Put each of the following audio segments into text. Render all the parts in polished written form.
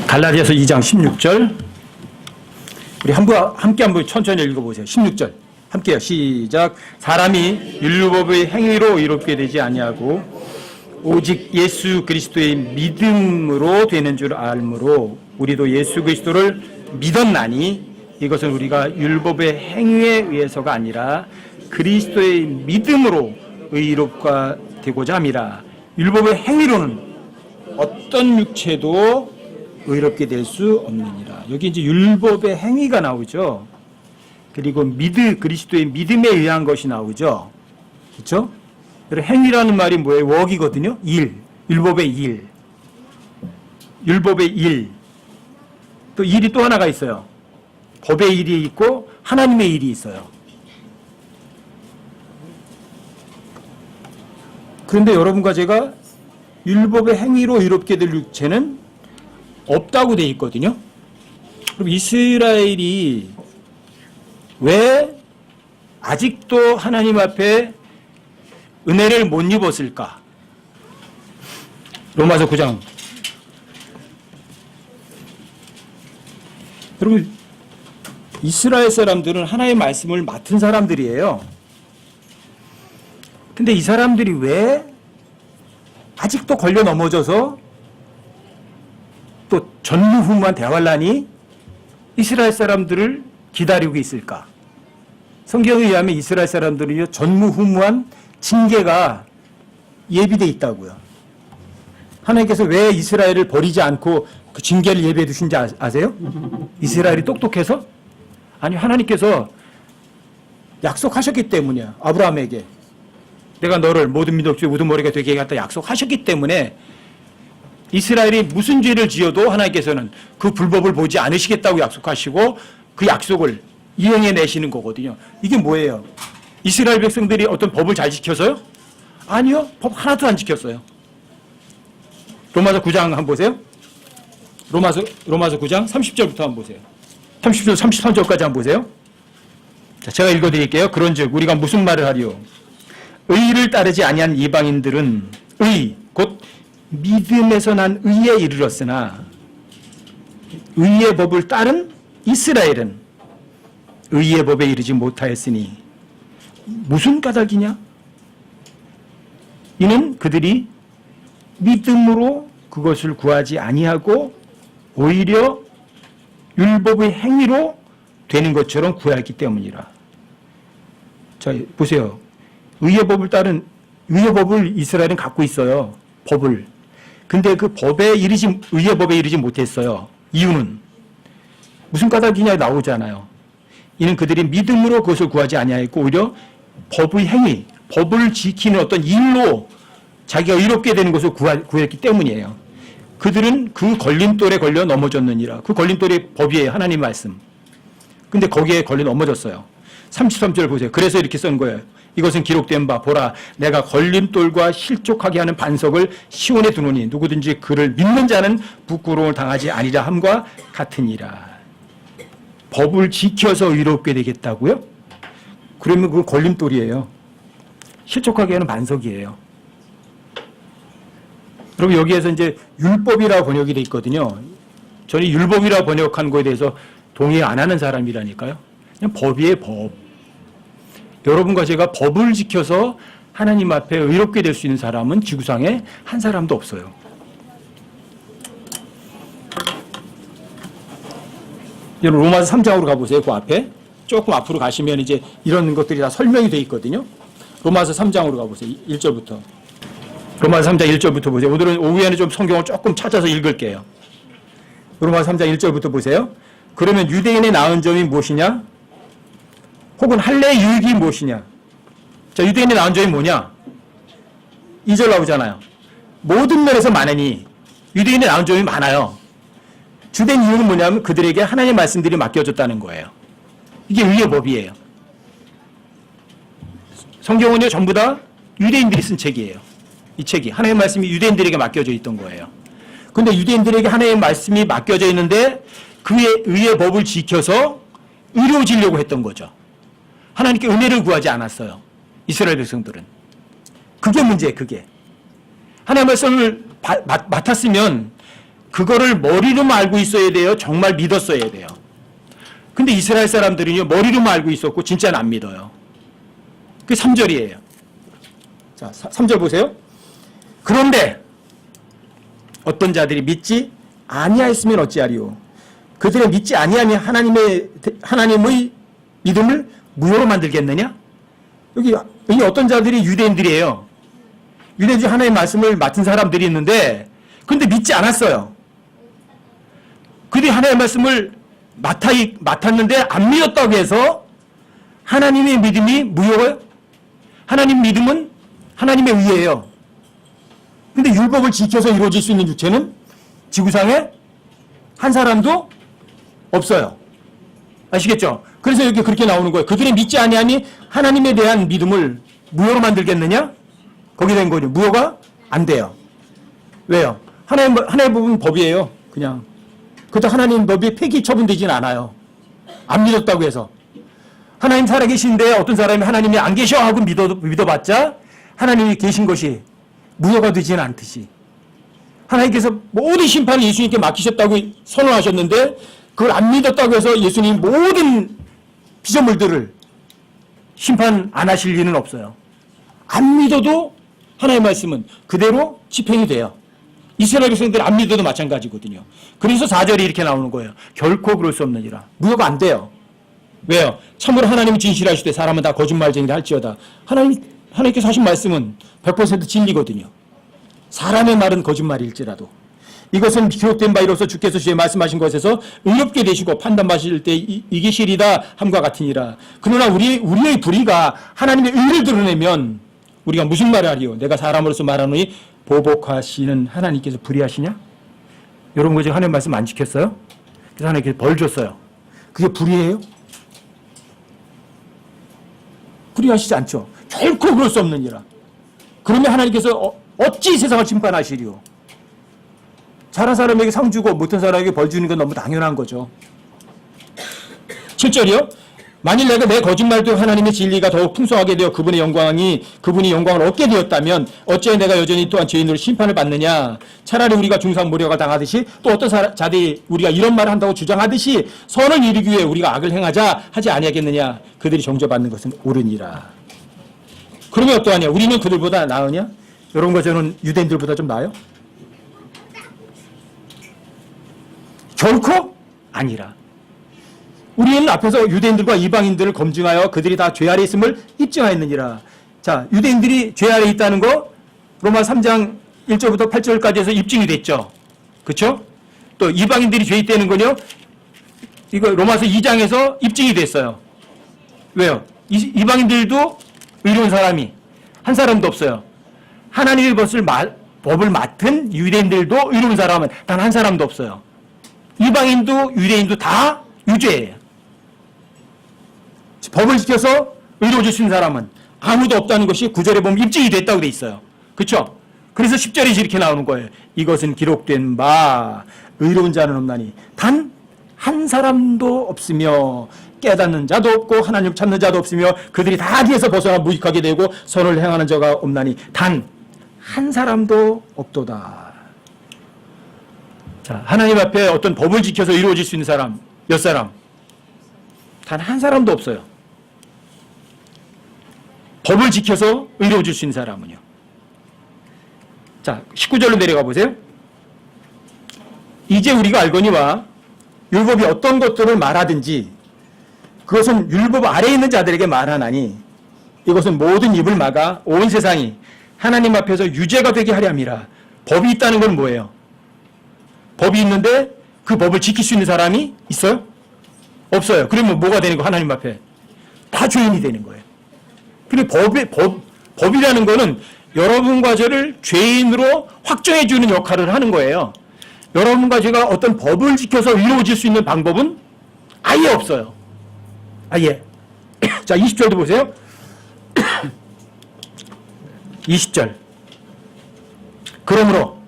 갈라디아서 2장 16절. 우리 함께 한번 천천히 읽어보세요. 16절. 함께요. 시작. 사람이 율법의 행위로 의롭게 되지 아니하고 오직 예수 그리스도의 믿음으로 되는 줄 알므로 우리도 예수 그리스도를 믿었나니 이것은 우리가 율법의 행위에 의해서가 아니라 그리스도의 믿음으로 의롭가 되고자 함이라. 율법의 행위로는 어떤 육체도 의롭게 될 수 없느니라. 여기 이제 율법의 행위가 나오죠. 그리고 그리스도의 믿음에 의한 것이 나오죠. 그렇죠? 행위라는 말이 뭐예요? 웍이거든요. 일. 율법의 일. 율법의 일. 또 일이 또 하나가 있어요. 법의 일이 있고 하나님의 일이 있어요. 그런데 여러분과 제가 율법의 행위로 의롭게 될 육체는 없다고 돼 있거든요. 그럼 이스라엘이 왜 아직도 하나님 앞에 은혜를 못 입었을까? 로마서 9장. 여러분, 이스라엘 사람들은 하나님의 말씀을 맡은 사람들이에요. 근데 이 사람들이 왜 아직도 걸려 넘어져서 또 전무후무한 대환란이 이스라엘 사람들을 기다리고 있을까? 성경에 의하면 이스라엘 사람들은요, 전무후무한 징계가 예비되어 있다고요. 하나님께서 왜 이스라엘을 버리지 않고 그 징계를 예비해 두신지 아세요? 이스라엘이 똑똑해서? 아니, 하나님께서 약속하셨기 때문이야. 아브라함에게 내가 너를 모든 민족 중에 우두머리가 되게 하겠다 약속하셨기 때문에 이스라엘이 무슨 죄를 지어도 하나님께서는 그 불법을 보지 않으시겠다고 약속하시고 그 약속을 이행해 내시는 거거든요. 이게 뭐예요? 이스라엘 백성들이 어떤 법을 잘 지켜서요? 아니요. 법 하나도 안 지켰어요. 로마서 9장 한번 보세요. 로마서 9장 30절부터 한번 보세요. 30절 33절까지 한번 보세요. 자, 제가 읽어드릴게요. 그런즉 우리가 무슨 말을 하리요? 의를 따르지 아니한 이방인들은 의, 곧 믿음에서 난 의에 이르렀으나 의의 법을 따른 이스라엘은 의의 법에 이르지 못하였으니 무슨 까닭이냐? 이는 그들이 믿음으로 그것을 구하지 아니하고 오히려 율법의 행위로 되는 것처럼 구하였기 때문이라. 자, 보세요. 의의 법을 이스라엘은 갖고 있어요. 법을. 근데 그 의의 법에 이르지 못했어요. 이유는 무슨 까닭이냐 나오잖아요. 이는 그들이 믿음으로 그것을 구하지 아니하였고 오히려 법의 행위, 법을 지키는 어떤 일로 자기가 의롭게 되는 것을 구했기 때문이에요. 그들은 그 걸림돌에 걸려 넘어졌느니라. 그 걸림돌이 법이에요. 하나님 말씀. 근데 거기에 걸려 넘어졌어요. 33절 보세요. 그래서 이렇게 쓴 거예요. 이것은 기록된 바 보라 내가 걸림돌과 실족하게 하는 반석을 시온에 두노니 누구든지 그를 믿는 자는 부끄러움을 당하지 아니라 함과 같으니라. 법을 지켜서 의롭게 되겠다고요? 그러면 그건 걸림돌이에요. 실족하게 하는 반석이에요. 그럼 여기에서 이제 율법이라 번역이 돼 있거든요. 저는 율법이라 번역한 거에 대해서 동의 안 하는 사람이라니까요. 그냥 법이에요, 법. 여러분과 제가 법을 지켜서 하나님 앞에 의롭게 될 수 있는 사람은 지구상에 한 사람도 없어요. 여러분 로마서 3장으로 가보세요. 그 앞에 조금 앞으로 가시면 이제 이런 것들이 다 설명이 돼 있거든요. 로마서 3장으로 가보세요. 1절부터. 로마서 3장 1절부터 보세요. 오늘은 오후에는 좀 성경을 조금 찾아서 읽을게요. 로마서 3장 1절부터 보세요. 그러면 유대인의 나은 점이 무엇이냐? 혹은 할례의 유익이 무엇이냐? 자, 유대인의 나은 점이 뭐냐? 2절 나오잖아요. 모든 면에서 많으니 유대인의 나은 점이 많아요. 주된 이유는 뭐냐면 그들에게 하나님의 말씀들이 맡겨졌다는 거예요. 이게 의의 법이에요. 성경은요 전부 다 유대인들이 쓴 책이에요. 이 책이 하나님의 말씀이 유대인들에게 맡겨져 있던 거예요. 그런데 유대인들에게 하나님의 말씀이 맡겨져 있는데 그의 의의 법을 지켜서 의로워지려고 했던 거죠. 하나님께 은혜를 구하지 않았어요. 이스라엘 백성들은. 그게 문제예요. 그게. 하나님의 말씀을 맡았으면 그거를 머리로만 알고 있어야 돼요? 정말 믿었어야 돼요? 근데 이스라엘 사람들은요, 머리로만 알고 있었고 진짜는 안 믿어요. 그게 3절이에요. 자, 3절 보세요. 그런데 어떤 자들이 믿지 아니하였으면 어찌하리요? 그들의 믿지 아니하면 하나님의 믿음을 무효로 만들겠느냐? 여기 어떤 자들이 유대인들이에요. 유대인들이 하나님의 말씀을 맡은 사람들이 있는데, 근데 믿지 않았어요. 그들이 하나님의 말씀을 맡았는데 안 믿었다고 해서 하나님의 믿음이 무효예요? 하나님 믿음은 하나님의 의예요. 근데 율법을 지켜서 이루어질 수 있는 육체는 지구상에 한 사람도 없어요. 아시겠죠? 그래서 여기 그렇게 나오는 거예요. 그들이 믿지 아니하니 하나님에 대한 믿음을 무효로 만들겠느냐? 거기 된 거죠. 무효가 안 돼요. 왜요? 하나의 부분 법이에요. 그냥. 그것도 하나님 법이 폐기 처분되지는 않아요. 안 믿었다고 해서. 하나님 살아계신데 어떤 사람이 하나님이 안 계셔 하고 믿어봤자 하나님이 계신 것이 무효가 되지는 않듯이, 하나님께서 모든 심판을 예수님께 맡기셨다고 선언하셨는데 그걸 안 믿었다고 해서 예수님 모든 피조물들을 심판 안 하실 리는 없어요. 안 믿어도 하나님의 말씀은 그대로 집행이 돼요. 이스라엘 백성들 안 믿어도 마찬가지거든요. 그래서 4절이 이렇게 나오는 거예요. 결코 그럴 수 없느니라. 무효가 안 돼요. 왜요? 참으로 하나님은 진실하시되 사람은 다 거짓말쟁이라 할지어다. 하나님께서 하신 말씀은 100% 진리거든요. 사람의 말은 거짓말일지라도 이것은 기록된 바 이로써 주께서 주의 말씀하신 것에서 의롭게 되시고 판단하실 때 이게 실이다 함과 같으니라. 그러나 우리의 불의가 하나님의 의를 드러내면 우리가 무슨 말을 하리요? 내가 사람으로서 말하노니 보복하시는 하나님께서 불의하시냐? 여러분, 그 지금 하나님 말씀 안 지켰어요? 그래서 하나님께서 벌 줬어요. 그게 불의예요? 불의하시지 않죠. 결코 그럴 수 없느니라. 그러면 하나님께서 어찌 세상을 심판하시리요? 잘한 사람에게 상 주고 못한 사람에게 벌 주는 건 너무 당연한 거죠. 7절이요. 만일 내가 내 거짓말도 하나님의 진리가 더욱 풍성하게 되어 그분이 영광을 얻게 되었다면 어찌해 내가 여전히 또한 죄인으로 심판을 받느냐? 차라리 우리가 중상 모략을 당하듯이 또 어떤 자들이 우리가 이런 말을 한다고 주장하듯이 선을 이루기 위해 우리가 악을 행하자 하지 아니하겠느냐? 그들이 정죄받는 것은 옳으니라. 그러면 어떠하냐? 우리는 그들보다 나으냐? 이런 거 저는 유대인들보다 좀 나아요? 결코 아니라. 우리는 앞에서 유대인들과 이방인들을 검증하여 그들이 다 죄 아래 있음을 입증하였느니라. 자, 유대인들이 죄 아래 있다는 거 로마 3장 1절부터 8절까지 해서 입증이 됐죠. 그렇죠? 또 이방인들이 죄 있다는 거요. 이거 로마서 2장에서 입증이 됐어요. 왜요? 이방인들도 의로운 사람이 한 사람도 없어요. 하나님의 법을 맡은 유대인들도 의로운 사람은 단 한 사람도 없어요. 이방인도 유대인도 다 유죄예요. 법을 지켜서 의로워질 수 있는 사람은 아무도 없다는 것이 9절에 보면 입증이 됐다고 돼 있어요. 그렇죠? 그래서 10절에 이렇게 나오는 거예요. 이것은 기록된 바 의로운 자는 없나니 단 한 사람도 없으며 깨닫는 자도 없고 하나님 찾는 자도 없으며 그들이 다 뒤에서 벗어나 무익하게 되고 선을 행하는 자가 없나니 단 한 사람도 없도다. 자, 하나님 앞에 어떤 법을 지켜서 이루어질 수 있는 사람 몇 사람? 단 한 사람도 없어요. 법을 지켜서 의로워질 수 있는 사람은요. 자, 19절로 내려가 보세요. 이제 우리가 알거니와 율법이 어떤 것들을 말하든지 그것은 율법 아래에 있는 자들에게 말하나니 이것은 모든 입을 막아 온 세상이 하나님 앞에서 유죄가 되게 하려 함이라. 법이 있다는 건 뭐예요? 법이 있는데 그 법을 지킬 수 있는 사람이 있어요? 없어요. 그러면 뭐가 되는 거? 하나님 앞에 다 죄인이 되는 거예요. 그리고 법이라는 거는 여러분과 저를 죄인으로 확정해 주는 역할을 하는 거예요. 여러분과 제가 어떤 법을 지켜서 이루어질 수 있는 방법은 아예 없어요. 아예. 자, 20절도 보세요. 20절. 그러므로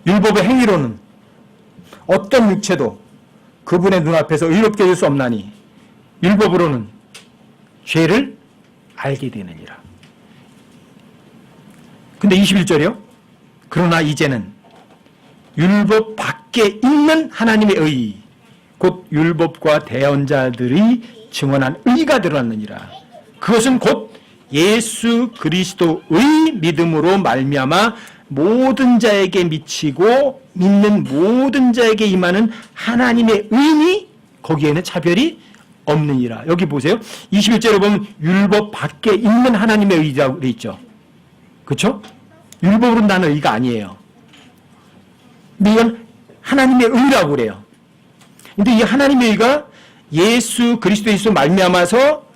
율법의 행위로는 어떤 육체도 그분의 눈앞에서 의롭게 될 수 없나니 율법으로는 죄를 알게 되느니라. 근데 21절이요. 그러나 이제는 율법 밖에 있는 하나님의 의, 곧 율법과 대언자들이 증언한 의가 드러났느니라. 그것은 곧 예수 그리스도의 믿음으로 말미암아 모든 자에게 미치고 믿는 모든 자에게 임하는 하나님의 의니 거기에는 차별이 없느니라. 여기 보세요. 21절에 보면 율법 밖에 있는 하나님의 의라고 되어 있죠. 그렇죠? 율법으로 나는 의가 아니에요. 근데 이건 하나님의 의라고 그래요. 근데 이 하나님의 의가 예수 그리스도에서 말미암아서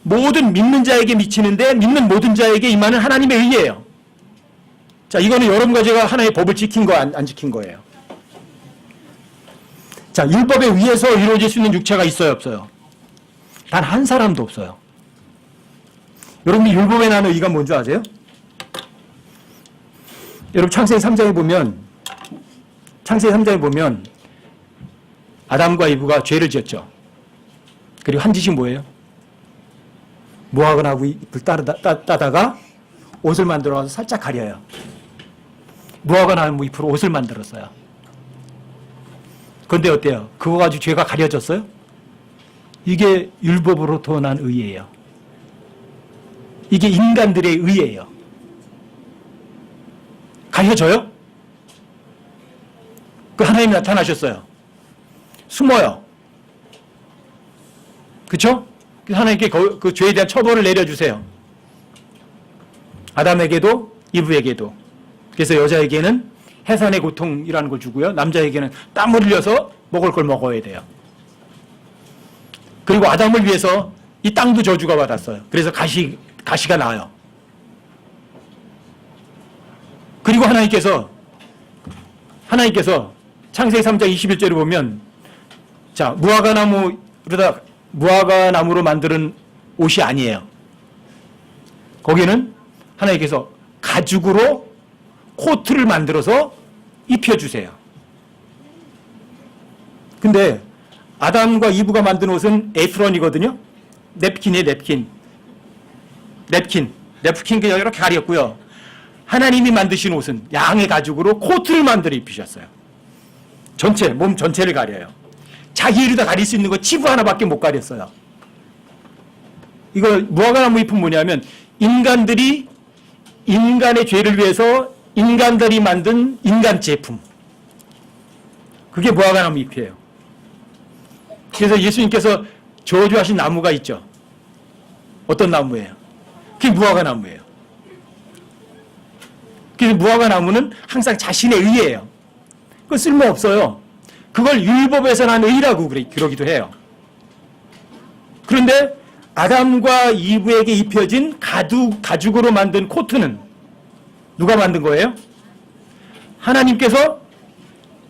모든 믿는 자에게 미치는데 믿는 모든 자에게 임하는 하나님의 의예요. 자, 이거는 여러분과 제가 하나의 법을 지킨 거 안 지킨 거예요. 자, 율법에 의해서 이루어질 수 있는 육체가 있어요, 없어요? 단 한 사람도 없어요. 여러분이 율법에 나는 의가 뭔지 아세요? 여러분 창세기 3장에 보면 아담과 이브가 죄를 지었죠. 그리고 한 짓이 뭐예요? 모학을 하고 잎을 따다가 옷을 만들어서 살짝 가려요. 모학을 하고 잎으로 옷을 만들었어요. 그런데 어때요? 그거 가지고 죄가 가려졌어요? 이게 율법으로부터 난 의예요. 이게 인간들의 의예요. 가려져요? 그 하나님이 나타나셨어요. 숨어요. 그렇죠? 하나님께 그 죄에 대한 처벌을 내려주세요. 아담에게도 이브에게도. 그래서 여자에게는 해산의 고통이라는 걸 주고요. 남자에게는 땀을 흘려서 먹을 걸 먹어야 돼요. 그리고 아담을 위해서 이 땅도 저주가 받았어요. 그래서 가시가 나요. 그리고 하나님께서 창세기 3장 21절에 보면 자, 무화과나무로 만드는 옷이 아니에요. 거기는 하나님께서 가죽으로 코트를 만들어서 입혀주세요. 근데 아담과 이브가 만든 옷은 에프론이거든요. 냅킨이에요, 냅킨. 그냥 이렇게 가렸고요. 하나님이 만드신 옷은 양의 가죽으로 코트를 만들어 입히셨어요. 몸 전체를 가려요. 자기 이를 다 가릴 수 있는 거 치부 하나밖에 못 가렸어요. 이거 무화과나무 잎은 뭐냐면 인간들이 인간의 죄를 위해서 인간들이 만든 인간 제품. 그게 무화과나무 잎이에요. 그래서 예수님께서 저주하신 나무가 있죠. 어떤 나무예요? 그게 무화과나무예요. 그래서 무화과나무는 항상 자신의 의예요. 그건 쓸모없어요. 그걸 율법에서 난 의라고 그러기도 해요. 그런데 아담과 이브에게 입혀진 가죽으로 만든 코트는 누가 만든 거예요? 하나님께서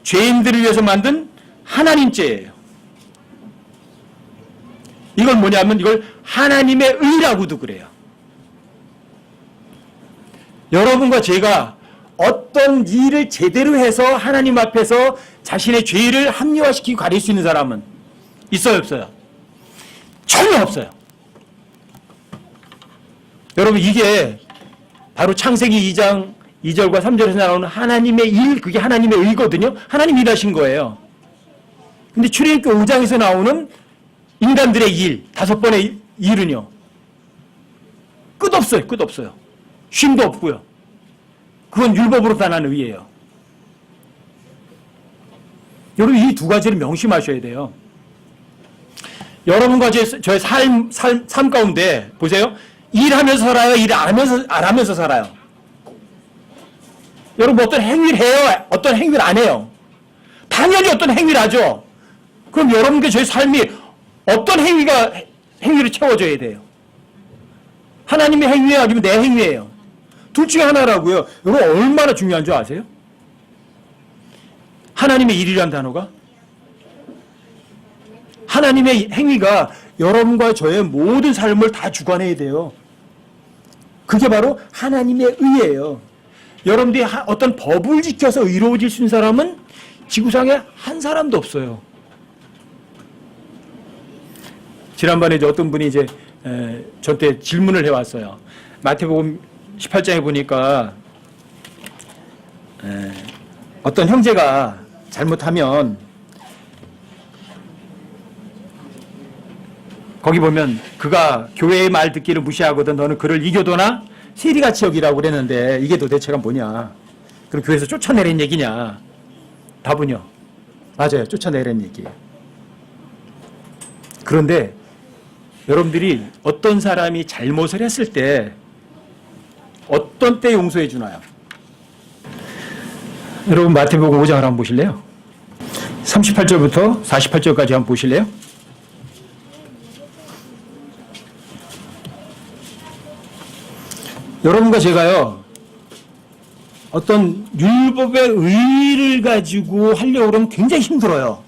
죄인들을 위해서 만든 하나님죄예요. 이걸 뭐냐면 이걸 하나님의 의라고도 그래요. 여러분과 제가 어떤 일을 제대로 해서 하나님 앞에서 자신의 죄를 합리화시키고 가릴 수 있는 사람은 있어요, 없어요? 전혀 없어요. 여러분, 이게 바로 창세기 2장 2절과 3절에서 나오는 하나님의 일, 그게 하나님의 의거든요. 하나님 일하신 거예요. 근데 출애굽기 5장에서 나오는 인간들의 일, 5번의 일은요, 끝없어요. 쉼도 없고요. 그건 율법으로 단한 의예요. 여러분, 이 두 가지를 명심하셔야 돼요. 여러분과 저의 삶 가운데 보세요. 일하면서 살아요? 일 안 하면서 살아요? 여러분, 어떤 행위를 해요? 어떤 행위를 안 해요? 당연히 어떤 행위를 하죠. 그럼 여러분께 저의 삶이 어떤 행위를 채워줘야 돼요? 하나님의 행위예요? 아니면 내 행위예요? 둘 중에 하나라고요. 여러분, 얼마나 중요한 줄 아세요? 하나님의 일이라는 단어가, 하나님의 행위가 여러분과 저의 모든 삶을 다 주관해야 돼요. 그게 바로 하나님의 의예요. 여러분들이 어떤 법을 지켜서 의로워질 수 있는 사람은 지구상에 한 사람도 없어요. 지난번에 어떤 분이 저한테 질문을 해왔어요. 마태복음 18장에 보니까 어떤 형제가 잘못하면 거기 보면 그가 교회의 말 듣기를 무시하거든 너는 그를 이교도나 세리같이 여기라고 그랬는데 이게 도대체가 뭐냐. 그럼 교회에서 쫓아내란 얘기냐. 답은요. 맞아요. 쫓아내란 얘기예요. 그런데 여러분들이 어떤 사람이 잘못을 했을 때 어떤 때 용서해 주나요? 여러분 마태복음 5장을 한번 보실래요? 38절부터 48절까지 한번 보실래요? 여러분과 제가요, 어떤 율법의 의의를 가지고 하려고 그러면 굉장히 힘들어요.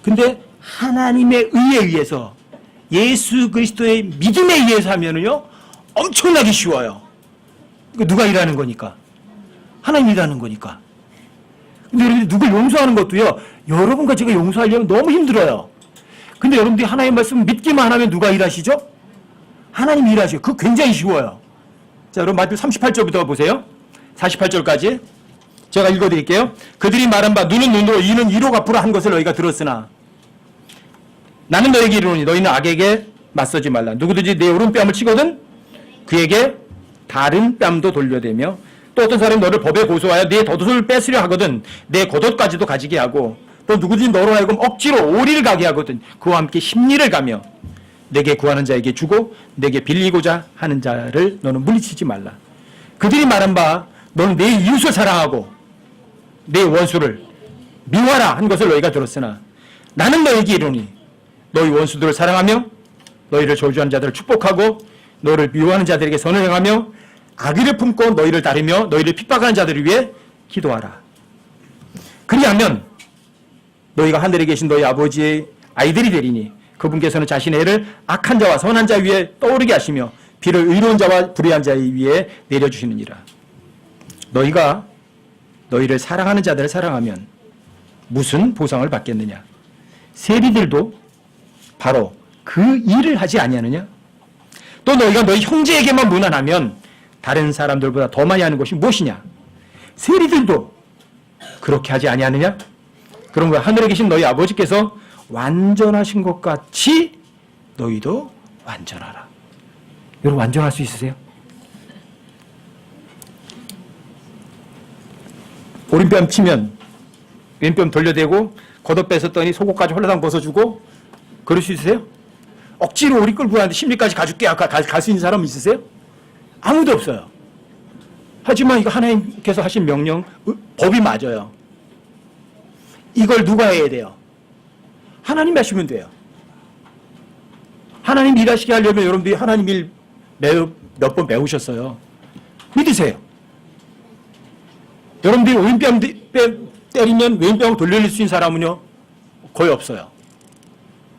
근데 하나님의 의에 의해서 예수 그리스도의 믿음에 의해서 하면은요, 엄청나게 쉬워요. 누가 일하는 거니까. 하나님이 일하는 거니까. 근데 여러분들 누굴 용서하는 것도요, 여러분과 제가 용서하려면 너무 힘들어요. 근데 여러분들이 하나님의 말씀 믿기만 하면 누가 일하시죠? 하나님이 일하셔요. 그거 굉장히 쉬워요. 자, 여러분 마태복음 38절부터 보세요. 48절까지. 제가 읽어드릴게요. 그들이 말한 바 눈은 눈으로 이는 이로 갚으라 한 것을 너희가 들었으나 나는 너에게 이르노니 너희는 악에게 맞서지 말라. 누구든지 내 오른뺨을 치거든 그에게 다른 뺨도 돌려대며 또 어떤 사람이 너를 법에 고소하여 네 덧옷을 뺏으려 하거든 내 겉옷까지도 가지게 하고 또 누구든지 너로 하여금 억지로 오리를 가게 하거든 그와 함께 십리를 가며 내게 구하는 자에게 주고 내게 빌리고자 하는 자를 너는 물리치지 말라. 그들이 말한 바 너는 내 이웃을 사랑하고 내 원수를 미워하라 한 것을 너희가 들었으나 나는 너에게 이르노니 너희 원수들을 사랑하며 너희를 저주하는 자들을 축복하고 너를 미워하는 자들에게 선을 행하며 악의를 품고 너희를 따르며 너희를 핍박하는 자들을 위해 기도하라. 그리하면 너희가 하늘에 계신 너희 아버지의 아이들이 되리니 그분께서는 자신의 애를 악한 자와 선한 자 위에 떠오르게 하시며 비를 의로운 자와 불의한 자 위에 내려주시느니라. 너희가 너희를 사랑하는 자들을 사랑하면 무슨 보상을 받겠느냐. 세리들도 바로 그 일을 하지 아니하느냐. 또 너희가 너희 형제에게만 무난하면 다른 사람들보다 더 많이 하는 것이 무엇이냐. 세리들도 그렇게 하지 아니하느냐. 그런 거야. 하늘에 계신 너희 아버지께서 완전하신 것 같이 너희도 완전하라. 여러분 완전할 수 있으세요? 오른뺨 치면 왼뺨 돌려대고 겉옷 뺏었더니 속옷까지 홀라당 벗어주고 그럴 수 있으세요? 억지로 오리 끌고 가는데 심리까지 가줄게 갈 수 있는 사람 있으세요? 아무도 없어요. 하지만 이거 하나님께서 하신 명령 법이 맞아요. 이걸 누가 해야 돼요? 하나님이 하시면 돼요. 하나님 일하시게 하려면 여러분들이 하나님 일 몇 번 배우셨어요. 믿으세요. 여러분들이 오른뺨 때리면 왼뺨을 돌려낼 수 있는 사람은요 거의 없어요.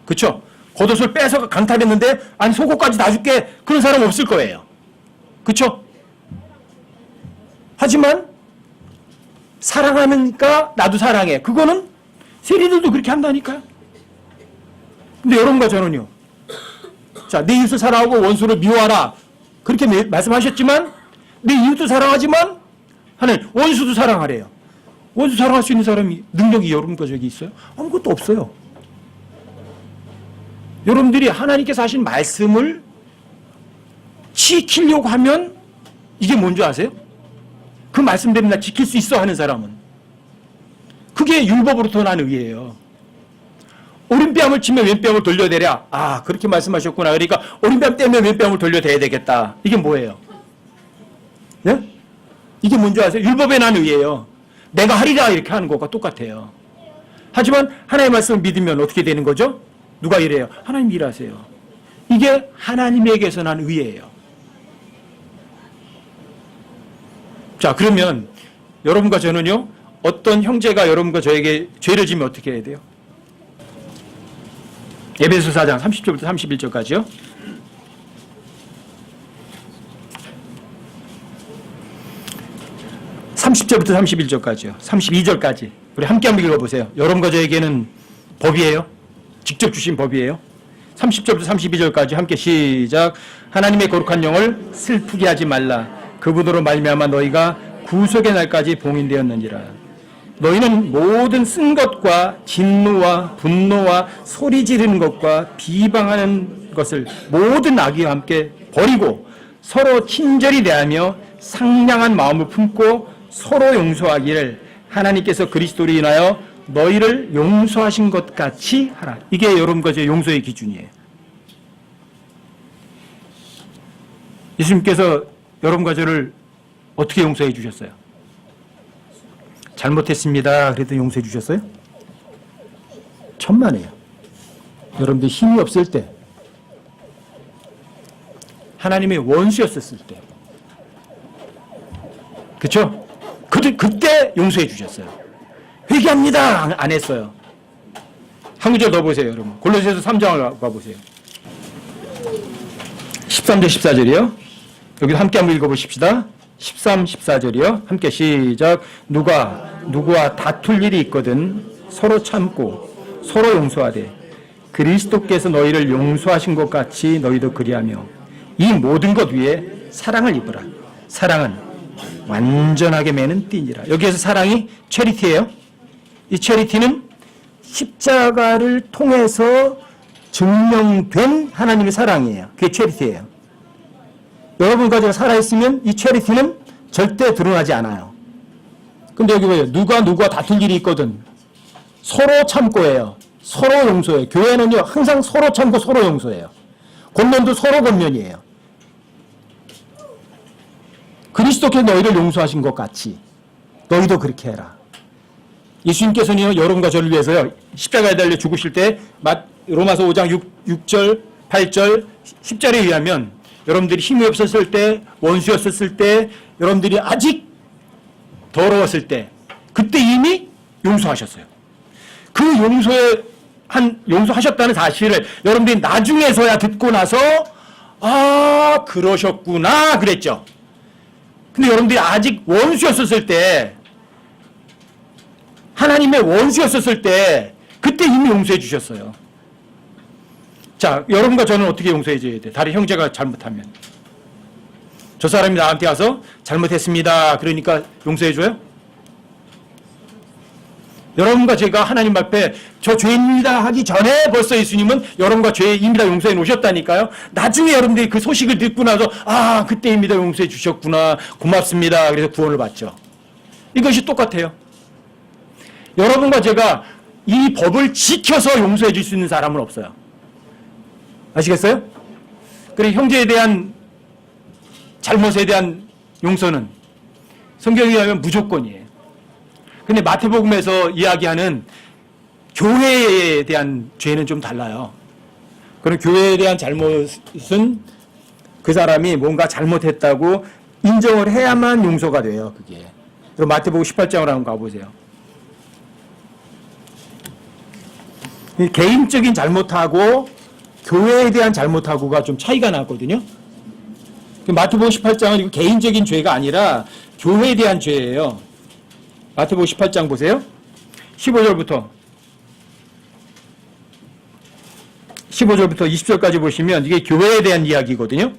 그렇죠? 겉옷을 빼서 강탈했는데 아니 속옷까지 놔줄게 그런 사람 없을 거예요. 그렇죠? 하지만 사랑하니까 나도 사랑해. 그거는 세리들도 그렇게 한다니까요. 근데 여러분과 저는요. 자, 내 이웃을 사랑하고 원수를 미워하라. 그렇게 말씀하셨지만 내 이웃도 사랑하지만 하나님 원수도 사랑하래요. 원수 사랑할 수 있는 사람이 능력이 여러분과 저기 있어요? 아무것도 없어요. 여러분들이 하나님께서 하신 말씀을 지키려고 하면 이게 뭔지 아세요? 그 말씀대로 나 지킬 수 있어 하는 사람은 그게 율법으로부터 난 의예요. 오른뺨을 치면 왼뺨을 돌려대랴. 아 그렇게 말씀하셨구나. 그러니까 오른뺨 떼면 왼뺨을 돌려대야 되겠다. 이게 뭐예요? 예? 이게 뭔지 아세요? 율법에 난 의예요. 내가 하리라 이렇게 하는 것과 똑같아요. 하지만 하나님의 말씀을 믿으면 어떻게 되는 거죠? 누가 이래요? 하나님 일하세요. 이게 하나님에게서 난 의예요. 자 그러면 여러분과 저는요 어떤 형제가 여러분과 저에게 죄를 지면 어떻게 해야 돼요? 에베소 4장 30절부터 31절까지요. (30절부터 31절까지요) 32절까지 우리 함께 한번 읽어보세요. 여러분과 저에게는 법이에요. 직접 주신 법이에요. 30절부터 32절까지 함께 시작. 하나님의 거룩한 영을 슬프게 하지 말라. 그분으로 말미암아 너희가 구속의 날까지 봉인되었느니라. 너희는 모든 쓴 것과 진노와 분노와 소리 지르는 것과 비방하는 것을 모든 악의와 함께 버리고 서로 친절히 대하며 상냥한 마음을 품고 서로 용서하기를 하나님께서 그리스도로 인하여 너희를 용서하신 것 같이 하라. 이게 여러분과 제 용서의 기준이에요. 예수님께서 여러분과 저를 어떻게 용서해 주셨어요? 잘못했습니다. 그래도 용서해 주셨어요? 천만에요. 여러분들 힘이 없을 때, 하나님의 원수였었을 때, 그렇죠? 그때 용서해 주셨어요. 회개합니다 안 했어요. 한 구절 더 보세요, 여러분. 골로새서 3장을 봐보세요. 13절 14절이요. 여기 함께 한번 읽어보십시다. 13, 14절이요. 함께 시작. 누구와 다툴 일이 있거든 서로 참고 서로 용서하되 그리스도께서 너희를 용서하신 것 같이 너희도 그리하며 이 모든 것 위에 사랑을 입으라. 사랑은 완전하게 매는 띠니라. 여기에서 사랑이 체리티예요. 이 체리티는 십자가를 통해서 증명된 하나님의 사랑이에요. 그게 체리티예요. 여러분과 제가 살아있으면 이 체리티는 절대 드러나지 않아요. 근데 여기 보세요. 누가 다툴 일이 있거든 서로 참고해요. 서로 용서해요. 교회는요 항상 서로 참고 서로 용서해요. 권면도 서로 권면이에요. 그리스도께서 너희를 용서하신 것 같이 너희도 그렇게 해라. 예수님께서는요 여러분과 저를 위해서요 십자가에 달려 죽으실 때 로마서 5장 6절 8절 10절에 의하면 여러분들이 힘이 없었을 때, 원수였었을 때, 여러분들이 아직 더러웠을 때, 그때 이미 용서하셨어요. 그 용서하셨다는 사실을 여러분들이 나중에서야 듣고 나서, 아, 그러셨구나, 그랬죠. 근데 여러분들이 아직 원수였었을 때, 하나님의 원수였었을 때, 그때 이미 용서해 주셨어요. 자, 여러분과 저는 어떻게 용서해 줘야 돼? 다른 형제가 잘못하면. 저 사람이 나한테 와서 잘못했습니다. 그러니까 용서해 줘요? 여러분과 제가 하나님 앞에 저 죄인입니다 하기 전에 벌써 예수님은 여러분과 죄인입니다 용서해 놓으셨다니까요. 나중에 여러분들이 그 소식을 듣고 나서 아, 그때입니다 용서해 주셨구나. 고맙습니다. 그래서 구원을 받죠. 이것이 똑같아요. 여러분과 제가 이 법을 지켜서 용서해 줄 수 있는 사람은 없어요. 아시겠어요? 그래 형제에 대한 잘못에 대한 용서는 성경에 의하면 무조건이에요. 근데 마태복음에서 이야기하는 교회에 대한 죄는 좀 달라요. 그럼 교회에 대한 잘못은 그 사람이 뭔가 잘못했다고 인정을 해야만 용서가 돼요. 그게. 그럼 마태복음 18장으로 한번 가보세요. 개인적인 잘못하고 교회에 대한 잘못하고가 좀 차이가 나거든요. 마태복음 18장은 이거 개인적인 죄가 아니라 교회에 대한 죄예요. 마태복음 18장 보세요. 15절부터 20절까지 보시면 이게 교회에 대한 이야기거든요.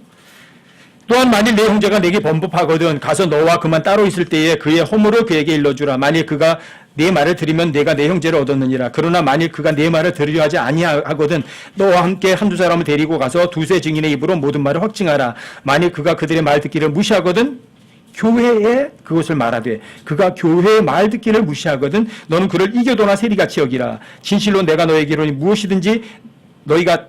또한 만일 내 형제가 내게 범법하거든 가서 너와 그만 따로 있을 때에 그의 허물을 그에게 일러주라. 만일 그가 내 말을 들으면 내가 내 형제를 얻었느니라. 그러나 만일 그가 내 말을 들으려 하지 아니하거든 너와 함께 한두 사람을 데리고 가서 두세 증인의 입으로 모든 말을 확증하라. 만일 그가 그들의 말 듣기를 무시하거든 교회에 그것을 말하되 그가 교회의 말 듣기를 무시하거든 너는 그를 이교도나 세리같이 여기라. 진실로 내가 너에게 이르노니 무엇이든지 너희가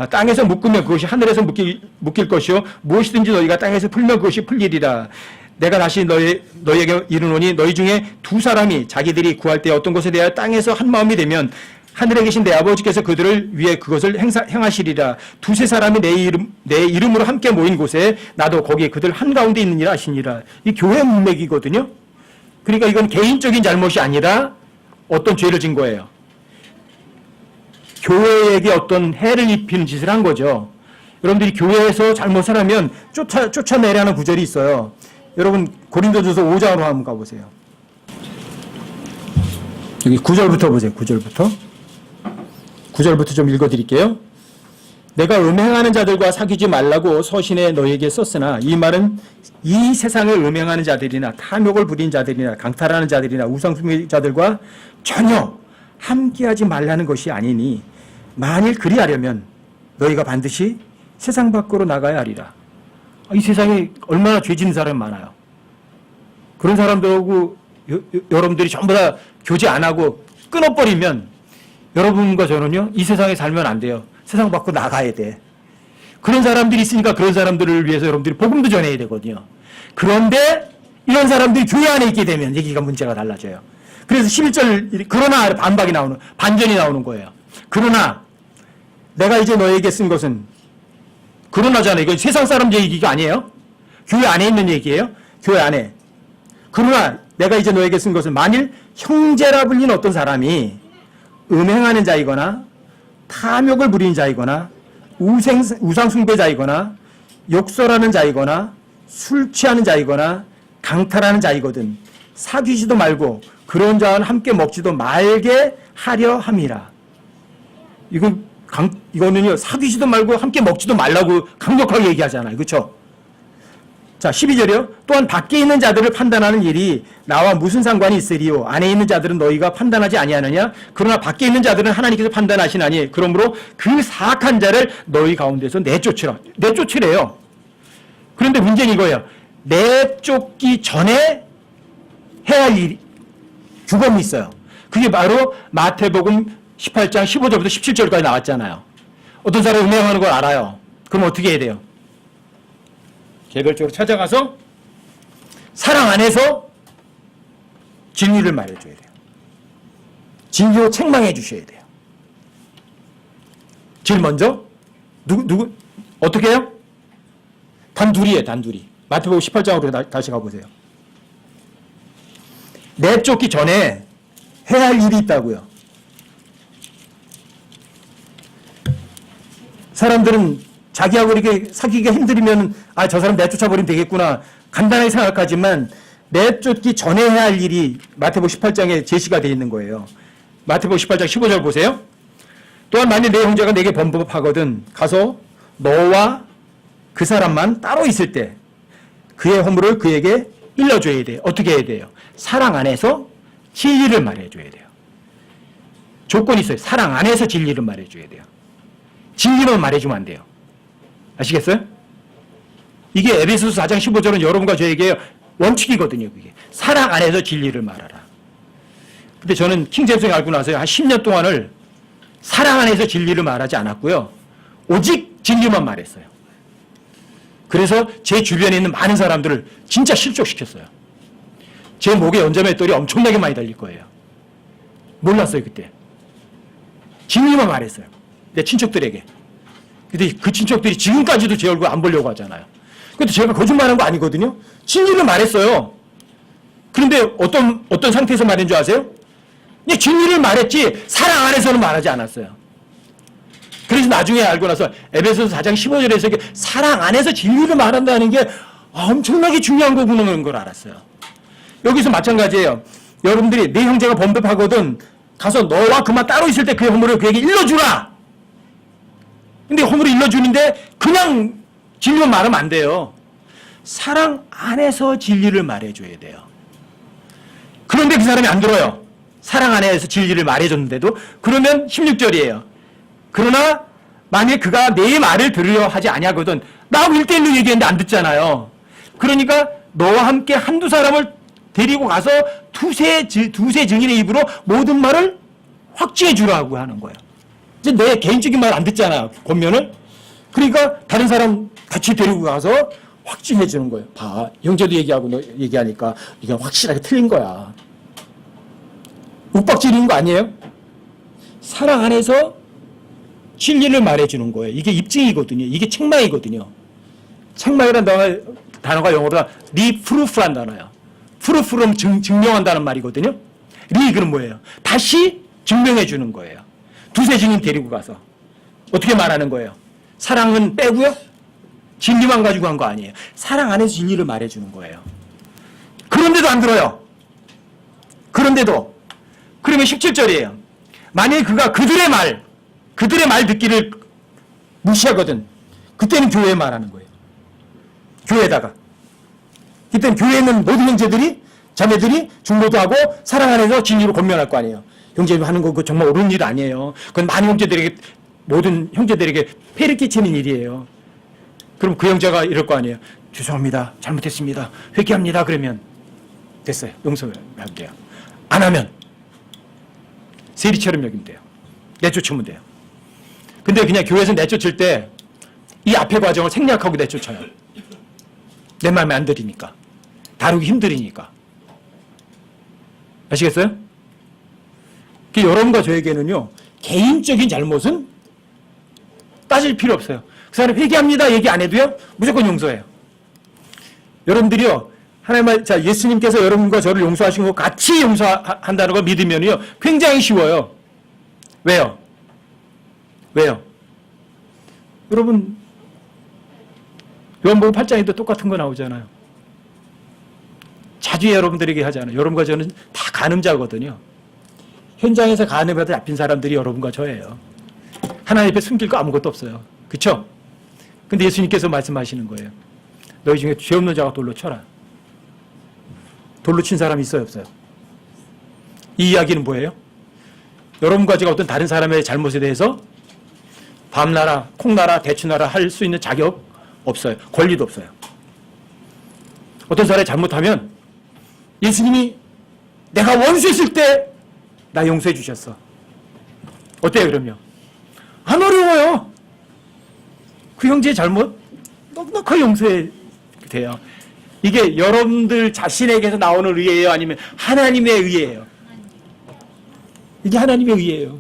땅에서 묶으면 그것이 하늘에서 묶일 것이요 무엇이든지 너희가 땅에서 풀면 그것이 풀리리라. 내가 다시 너희에게 이르노니 너희 중에 두 사람이 자기들이 구할 때 어떤 것에 대하여 땅에서 한 마음이 되면 하늘에 계신 내 아버지께서 그들을 위해 그것을 행하시리라. 두세 사람이 내 이름으로 함께 모인 곳에 나도 거기에 그들 한가운데 있느니라 하시니라. 이 교회 문맥이거든요. 그러니까 이건 개인적인 잘못이 아니라 어떤 죄를 진 거예요. 교회에게 어떤 해를 입히는 짓을 한 거죠. 여러분들이 교회에서 잘못을 하면 쫓아내라는 구절이 있어요. 여러분 고린도전서 5장으로 한번 가보세요. 여기 9절부터 보세요. 9절부터 좀 읽어드릴게요. 내가 음행하는 자들과 사귀지 말라고 서신에 너에게 썼으나 이 말은 이 세상을 음행하는 자들이나 탐욕을 부린 자들이나 강탈하는 자들이나 우상숭배자들과 전혀 함께하지 말라는 것이 아니니 만일 그리하려면 너희가 반드시 세상 밖으로 나가야 하리라. 이 세상에 얼마나 죄 짓는 사람이 많아요. 그런 사람들하고 여러분들이 전부 다 교제 안 하고 끊어버리면 여러분과 저는요, 이 세상에 살면 안 돼요. 세상 밖으로 나가야 돼. 그런 사람들이 있으니까 그런 사람들을 위해서 여러분들이 복음도 전해야 되거든요. 그런데 이런 사람들이 교회 안에 있게 되면 얘기가 문제가 달라져요. 그래서 11절 그러나 반박이 나오는, 반전이 나오는 거예요. 그러나 내가 이제 너에게 쓴 것은, 그러나잖아요. 이거 세상 사람 얘기가 아니에요. 교회 안에 있는 얘기예요. 교회 안에. 그러나 내가 이제 너에게 쓴 것은 만일 형제라 불린 어떤 사람이 음행하는 자이거나 탐욕을 부리는 자이거나 우상숭배자이거나 욕설하는 자이거나 술 취하는 자이거나 강탈하는 자이거든 사귀지도 말고 그런 자와 함께 먹지도 말게 하려 함이라. 이거는요, 사귀지도 말고 함께 먹지도 말라고 강력하게 얘기하잖아요. 그렇죠? 자, 12절이요. 또한 밖에 있는 자들을 판단하는 일이 나와 무슨 상관이 있으리요? 안에 있는 자들은 너희가 판단하지 아니하느냐? 그러나 밖에 있는 자들은 하나님께서 판단하시나니 그러므로 그 사악한 자를 너희 가운데서 내쫓으라. 내쫓으래요. 그런데 문제는 이거예요. 내쫓기 전에 해야 할 일이, 규범이 있어요. 그게 바로 마태복음 18장 15절부터 17절까지 나왔잖아요. 어떤 사람이 음행하는 걸 알아요. 그럼 어떻게 해야 돼요? 개별적으로 찾아가서 사랑 안에서 진리를 말해줘야 돼요. 진리로 책망해 주셔야 돼요. 제일 먼저 누구 어떻게 해요? 단둘이에요. 단둘이. 마태복음 18장으로 다시 가보세요. 내쫓기 전에 해야 할 일이 있다고요. 사람들은 자기하고 이렇게 사귀기가 힘들면 저 사람 내쫓아버리면 되겠구나 간단하게 생각하지만 내쫓기 전에 해야 할 일이 마태복음 18장에 제시가 되어 있는 거예요. 마태복음 18장 15절 보세요. 또한 만일 내 형제가 내게 범법하거든 가서 너와 그 사람만 따로 있을 때 그의 허물을 그에게 일러줘야 돼요. 어떻게 해야 돼요? 사랑 안에서 진리를 말해줘야 돼요. 조건이 있어요. 사랑 안에서 진리를 말해줘야 돼요. 진리만 말해주면 안 돼요. 아시겠어요? 이게 에베소서 4장 15절은 여러분과 저에게 원칙이거든요. 그게 사랑 안에서 진리를 말하라. 근데 저는 킹제임스를 알고 나서 한 10년 동안을 사랑 안에서 진리를 말하지 않았고요. 오직 진리만 말했어요. 그래서 제 주변에 있는 많은 사람들을 진짜 실족시켰어요. 제 목에 연자맷돌이 엄청나게 많이 달릴 거예요. 몰랐어요, 그때. 진리만 말했어요. 내 친척들에게. 근데 그 친척들이 지금까지도 제 얼굴 안 보려고 하잖아요. 근데 제가 거짓말한 거 아니거든요. 진리를 말했어요. 그런데 어떤 상태에서 말한 줄 아세요? 그냥 진리를 말했지 사랑 안에서는 말하지 않았어요. 그래서 나중에 알고 나서 에베소서 4장 15절에서 사랑 안에서 진리를 말한다는 게 엄청나게 중요한 거구나 그런 걸 알았어요. 여기서 마찬가지예요. 여러분들이 내 형제가 범법하거든 가서 너와 그만 따로 있을 때 그의 허물을 그에게 일러주라. 근데 허물을 일러주는데 그냥 진리만 말하면 안 돼요. 사랑 안에서 진리를 말해줘야 돼요. 그런데 그 사람이 안 들어요. 사랑 안에서 진리를 말해줬는데도. 그러면 16절이에요. 그러나 만약 그가 내 말을 들으려 하지 아니하거든 나하고 1대1로 얘기했는데 안 듣잖아요. 그러니까 너와 함께 한두 사람을 데리고 가서 두세 증인의 입으로 모든 말을 확증해 주라고 하는 거예요. 이제 내 개인적인 말 안 듣잖아요. 권면을. 그러니까 다른 사람 같이 데리고 가서 확증해 주는 거예요. 봐, 형제도 얘기하고 너 얘기하니까 이게 확실하게 틀린 거야. 윽박지르는 거 아니에요? 사랑 안에서 진리를 말해주는 거예요. 이게 입증이거든요. 이게 책망이거든요. 책망이라는 단어가 영어로 리프루프란 단어예요. 프루프는 증명한다는 말이거든요. 리그는 뭐예요? 다시 증명해 주는 거예요. 두세 증인 데리고 가서 어떻게 말하는 거예요? 사랑은 빼고요? 진리만 가지고 한 거 아니에요. 사랑 안에서 진리를 말해주는 거예요. 그런데도 안 들어요. 그런데도. 그러면 17절이에요. 만일 그가 그들의 말 듣기를 무시하거든. 그때는 교회에 말하는 거예요. 교회에다가. 그때는 교회에 있는 모든 형제들이, 자매들이 중보도 하고 사랑 안에서 진리로 권면할 거 아니에요. 형제님 하는 거 그거 정말 옳은 일 아니에요. 그건 많은 형제들에게, 모든 형제들에게 폐를 끼치는 일이에요. 그럼 그 형제가 이럴 거 아니에요. 죄송합니다. 잘못했습니다. 회개합니다. 그러면 됐어요. 용서하면 돼요. 안 하면 세리처럼 여기면 돼요. 내쫓으면 돼요. 근데 그냥 교회에서 내쫓을 때 이 앞의 과정을 생략하고 내쫓아요. 내 마음에 안 들으니까. 다루기 힘들으니까. 아시겠어요? 여러분과 저에게는요, 개인적인 잘못은 따질 필요 없어요. 그 사람 회개합니다 얘기 안 해도요, 무조건 용서해요. 여러분들이요, 하나님, 자, 예수님께서 여러분과 저를 용서하신 거 같이 용서한다는 걸 믿으면요, 굉장히 쉬워요. 왜요? 왜요? 여러분, 요한복음 8장에도 똑같은 거 나오잖아요. 자주 여러분들에게 하잖아요. 여러분과 저는 다 간음자거든요. 현장에서 간음에 잡힌 사람들이 여러분과 저예요. 하나님 앞에 숨길 거 아무것도 없어요. 그렇죠? 근데 예수님께서 말씀하시는 거예요. 너희 중에 죄 없는 자가 돌로 쳐라. 돌로 친 사람 있어요, 없어요? 이 이야기는 뭐예요? 여러분과 제가 어떤 다른 사람의 잘못에 대해서 밤나라, 콩나라, 대추나라 할 수 있는 자격 없어요. 권리도 없어요. 어떤 사람이 잘못하면 예수님이 내가 원수했을 때 나 용서해 주셨어. 어때요, 그럼요? 안 어려워요. 그 형제의 잘못 넉넉하게 용서해 돼요. 이게 여러분들 자신에게서 나오는 의예요? 아니면 하나님의 의예요? 이게 하나님의 의예요.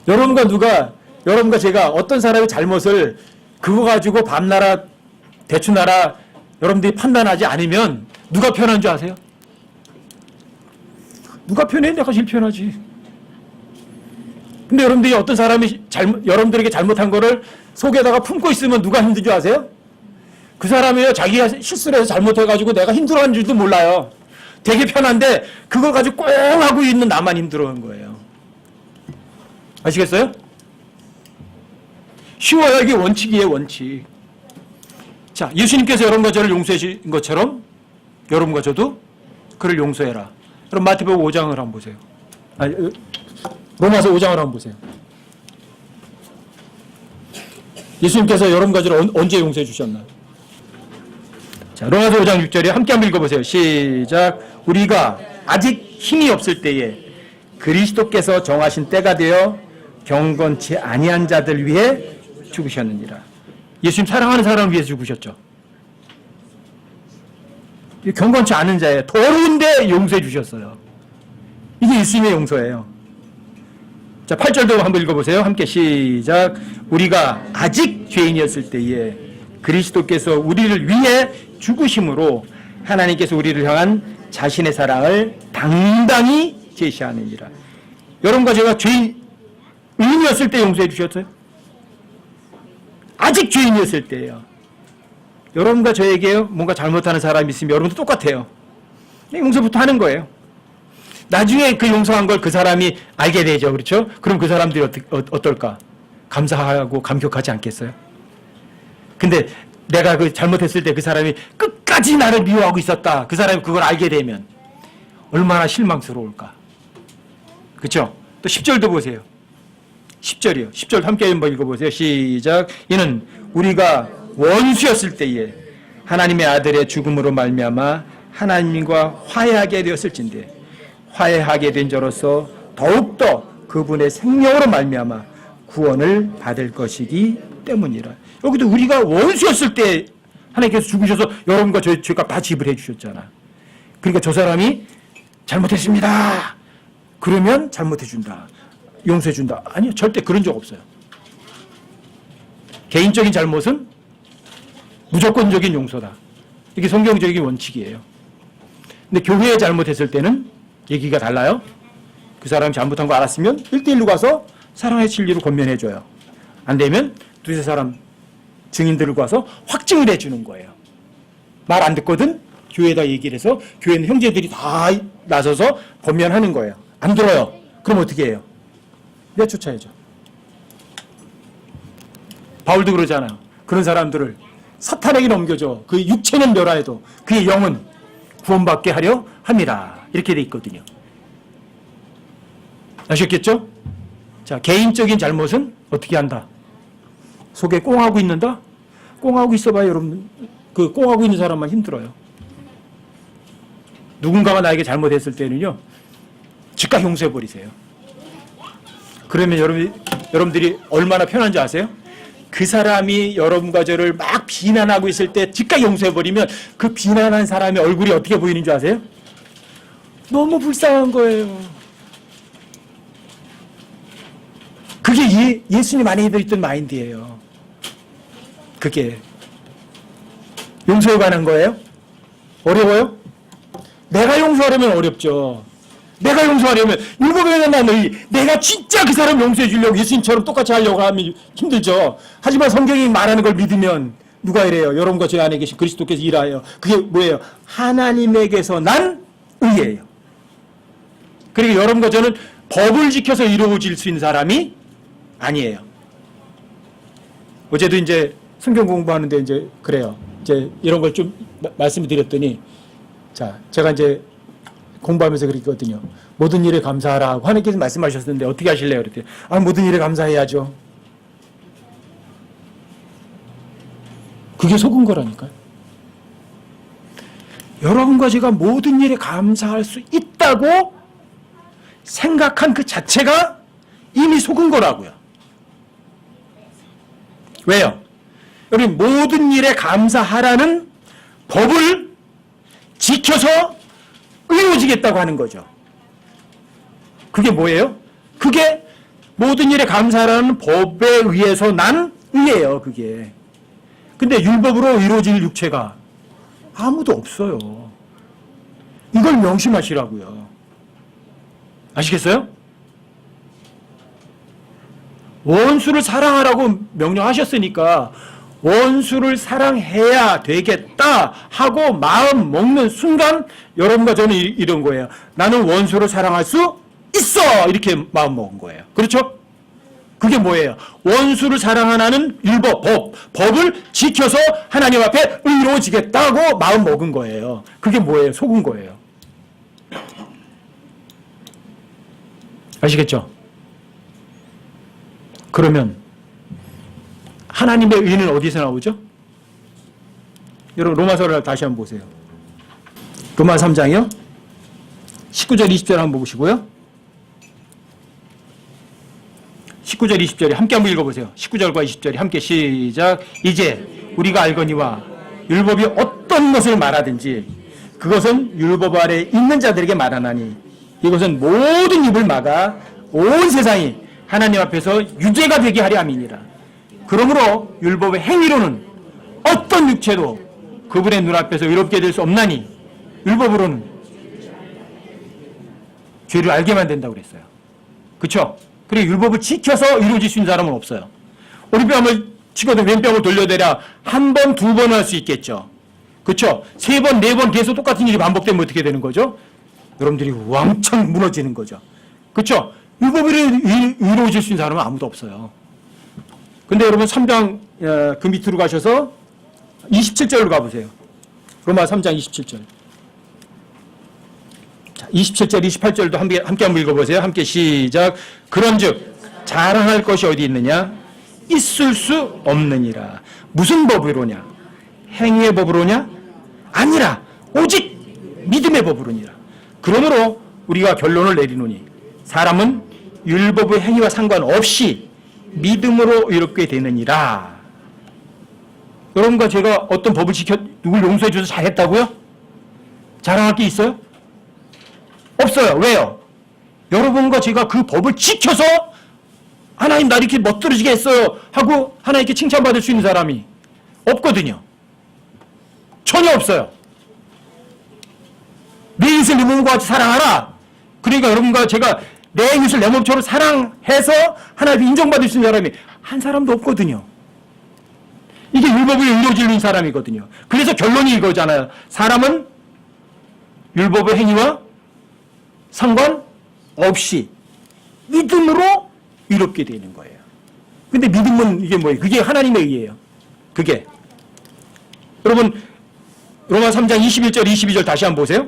여러분과 제가 어떤 사람의 잘못을 그거 가지고 밤나라, 대추나라 여러분들이 판단하지 않으면 누가 편한 줄 아세요? 누가 편해? 내가 제일 편하지. 근데 여러분들이 어떤 사람이 여러분들에게 잘못한 거를 속에다가 품고 있으면 누가 힘든 줄 아세요? 그 사람이요, 자기가 실수를 해서 잘못해가지고 내가 힘들어하는 줄도 몰라요. 되게 편한데 그걸 가지고 꽁 하고 있는 나만 힘들어하는 거예요. 아시겠어요? 쉬워요. 이게 원칙이에요, 원칙. 자, 예수님께서 여러분과 저를 용서해 주신 것처럼 여러분과 저도 그를 용서해라. 그럼 마태복음 5장을 한번 보세요. 로마서 5장을 한번 보세요. 예수님께서 여러분과 저를 언제 용서해 주셨나? 자, 로마서 5장 6절에 함께 한번 읽어보세요. 시작. 우리가 아직 힘이 없을 때에 그리스도께서 정하신 때가 되어 경건치 아니한 자들 위해 죽으셨느니라. 예수님 사랑하는 사람을 위해서 죽으셨죠. 경건치 않은 자예요. 더러운데 용서해 주셨어요. 이게 예수님의 용서예요. 자, 8절도 한번 읽어보세요. 함께 시작. 우리가 아직 죄인이었을 때에 그리스도께서 우리를 위해 죽으심으로 하나님께서 우리를 향한 자신의 사랑을 당당히 제시하느니라. 여러분과 제가 의인이었을 때 용서해 주셨어요? 아직 죄인이었을 때예요. 여러분과 저에게 뭔가 잘못하는 사람이 있으면 여러분도 똑같아요. 용서부터 하는 거예요. 나중에 그 용서한 걸 그 사람이 알게 되죠. 그렇죠? 그럼 그 사람들이 어떨까? 감사하고 감격하지 않겠어요? 근데 내가 그 잘못했을 때 그 사람이 끝까지 나를 미워하고 있었다. 그 사람이 그걸 알게 되면 얼마나 실망스러울까? 그렇죠? 또 10절도 보세요. 10절이요. 10절 함께 한번 읽어보세요. 시작. 이는 우리가 원수였을 때에 하나님의 아들의 죽음으로 말미암아 하나님과 화해하게 되었을진데 화해하게 된 자로서 더욱더 그분의 생명으로 말미암아 구원을 받을 것이기 때문이라. 여기도 우리가 원수였을 때 하나님께서 죽으셔서 여러분과 저희 죄값 다 지불해 주셨잖아. 그러니까 저 사람이 잘못했습니다. 그러면 잘못해 준다. 용서해 준다. 아니요. 절대 그런 적 없어요. 개인적인 잘못은 무조건적인 용서다. 이게 성경적인 원칙이에요. 근데 교회에 잘못했을 때는 얘기가 달라요. 그 사람이 잘못한 거 알았으면 1대1로 가서 사랑의 진리로 권면해줘요. 안 되면 두세 사람 증인들을 가서 확증을 해주는 거예요. 말 안 듣거든? 교회에다 얘기를 해서 교회는 형제들이 다 나서서 권면하는 거예요. 안 들어요. 그럼 어떻게 해요? 내쫓아야죠. 바울도 그러잖아요. 그런 사람들을 사탄에게 넘겨줘. 그의 육체는 멸하여도 그의 영은 구원받게 하려 함이라. 이렇게 돼 있거든요. 아셨겠죠? 자, 개인적인 잘못은 어떻게 한다? 속에 꽁하고 있는다? 꽁하고 있어봐요, 여러분. 그 꽁하고 있는 사람만 힘들어요. 누군가가 나에게 잘못했을 때는요, 즉각 용서해버리세요. 그러면 여러분들이 얼마나 편한지 아세요? 그 사람이 여러분과 저를 막 비난하고 있을 때 즉각 용서해버리면 그 비난한 사람의 얼굴이 어떻게 보이는 줄 아세요? 너무 불쌍한 거예요. 그게 예수님 안에 들어있던 마인드예요. 그게 용서에 관한 거예요? 어려워요? 내가 용서하려면 어렵죠. 내가 용서하려면 율법에 대한 너희 내가 진짜 그 사람 용서해 주려고 예수님처럼 똑같이 하려고 하면 힘들죠. 하지만 성경이 말하는 걸 믿으면 누가 이래요? 여러분과 제 안에 계신 그리스도께서 일하여. 그게 뭐예요? 하나님에게서 난 의예요. 그리고 여러분과 저는 법을 지켜서 이루어질 수 있는 사람이 아니에요. 어제도 이제 성경 공부하는데 이제 그래요. 이제 이런 걸 좀 말씀을 드렸더니 자, 제가 이제 공부하면서 그랬거든요. 모든 일에 감사하라고 하나님께서 말씀하셨는데 어떻게 하실래요? 그랬더니 모든 일에 감사해야죠. 그게 속은 거라니까요. 여러분과 제가 모든 일에 감사할 수 있다고 생각한 그 자체가 이미 속은 거라고요. 왜요? 여러분, 모든 일에 감사하라는 법을 지켜서 의로워지겠다고 하는 거죠. 그게 뭐예요? 그게 모든 일에 감사하라는 법에 의해서 난 의예요, 그게. 근데 율법으로 이루어질 육체가 아무도 없어요. 이걸 명심하시라고요. 아시겠어요? 원수를 사랑하라고 명령하셨으니까 원수를 사랑해야 되겠다 하고 마음 먹는 순간 여러분과 저는 이런 거예요. 나는 원수를 사랑할 수 있어! 이렇게 마음 먹은 거예요. 그렇죠? 그게 뭐예요? 원수를 사랑하는 법을 지켜서 하나님 앞에 의로워지겠다고 마음 먹은 거예요. 그게 뭐예요? 속은 거예요. 아시겠죠? 그러면 하나님의 의는 어디서 나오죠? 여러분 로마서를 다시 한번 보세요. 로마 3장이요. 19절 20절 한번 보시고요. 19절 20절이 함께 한번 읽어보세요. 19절과 20절이 함께 시작. 이제 우리가 알거니와 율법이 어떤 것을 말하든지 그것은 율법 아래 있는 자들에게 말하나니 이것은 모든 입을 막아 온 세상이 하나님 앞에서 유죄가 되게 하려 함이니라. 그러므로 율법의 행위로는 어떤 육체도 그분의 눈앞에서 의롭게 될 수 없나니 율법으로는 죄를 알게만 된다고 그랬어요. 그렇죠? 그리고 율법을 지켜서 이루어질 수 있는 사람은 없어요. 오리뺨을 치거든 왼뺨을 돌려대라 한 번, 두 번 할 수 있겠죠. 그렇죠? 세 번, 네 번 계속 똑같은 일이 반복되면 어떻게 되는 거죠? 여러분들이 왕창 무너지는 거죠. 그렇죠? 율법이 이루어질 수 있는 사람은 아무도 없어요. 근데 여러분 3장 그 밑으로 가셔서 27절로 가보세요. 로마 3장 27절. 자, 27절, 28절도 함께 한번 읽어보세요. 함께 시작. 그런즉 자랑할 것이 어디 있느냐? 있을 수 없느니라. 무슨 법으로냐? 행위의 법으로냐? 아니라 오직 믿음의 법으로니라. 그러므로 우리가 결론을 내리노니 사람은 율법의 행위와 상관없이 믿음으로 이롭게 되느니라. 여러분과 제가 어떤 법을 지켜 누굴 용서해 줘서 잘했다고요? 자랑할 게 있어요? 없어요. 왜요? 여러분과 제가 그 법을 지켜서 하나님 나 이렇게 멋들어지게 했어요 하고 하나님께 칭찬받을 수 있는 사람이 없거든요. 전혀 없어요. 내 이웃을 내 몸과 같이 사랑하라. 그러니까 여러분과 제가 내 이웃을 내 몸처럼 사랑해서 하나님 인정받을 수 있는 사람이 한 사람도 없거든요. 이게 율법을 이루어지는 사람이거든요. 그래서 결론이 이거잖아요. 사람은 율법의 행위와 상관없이 믿음으로 이롭게 되는 거예요. 근데 믿음은 이게 뭐예요? 그게 하나님의 의예요. 그게. 여러분, 로마 3장 21절, 22절 다시 한번 보세요.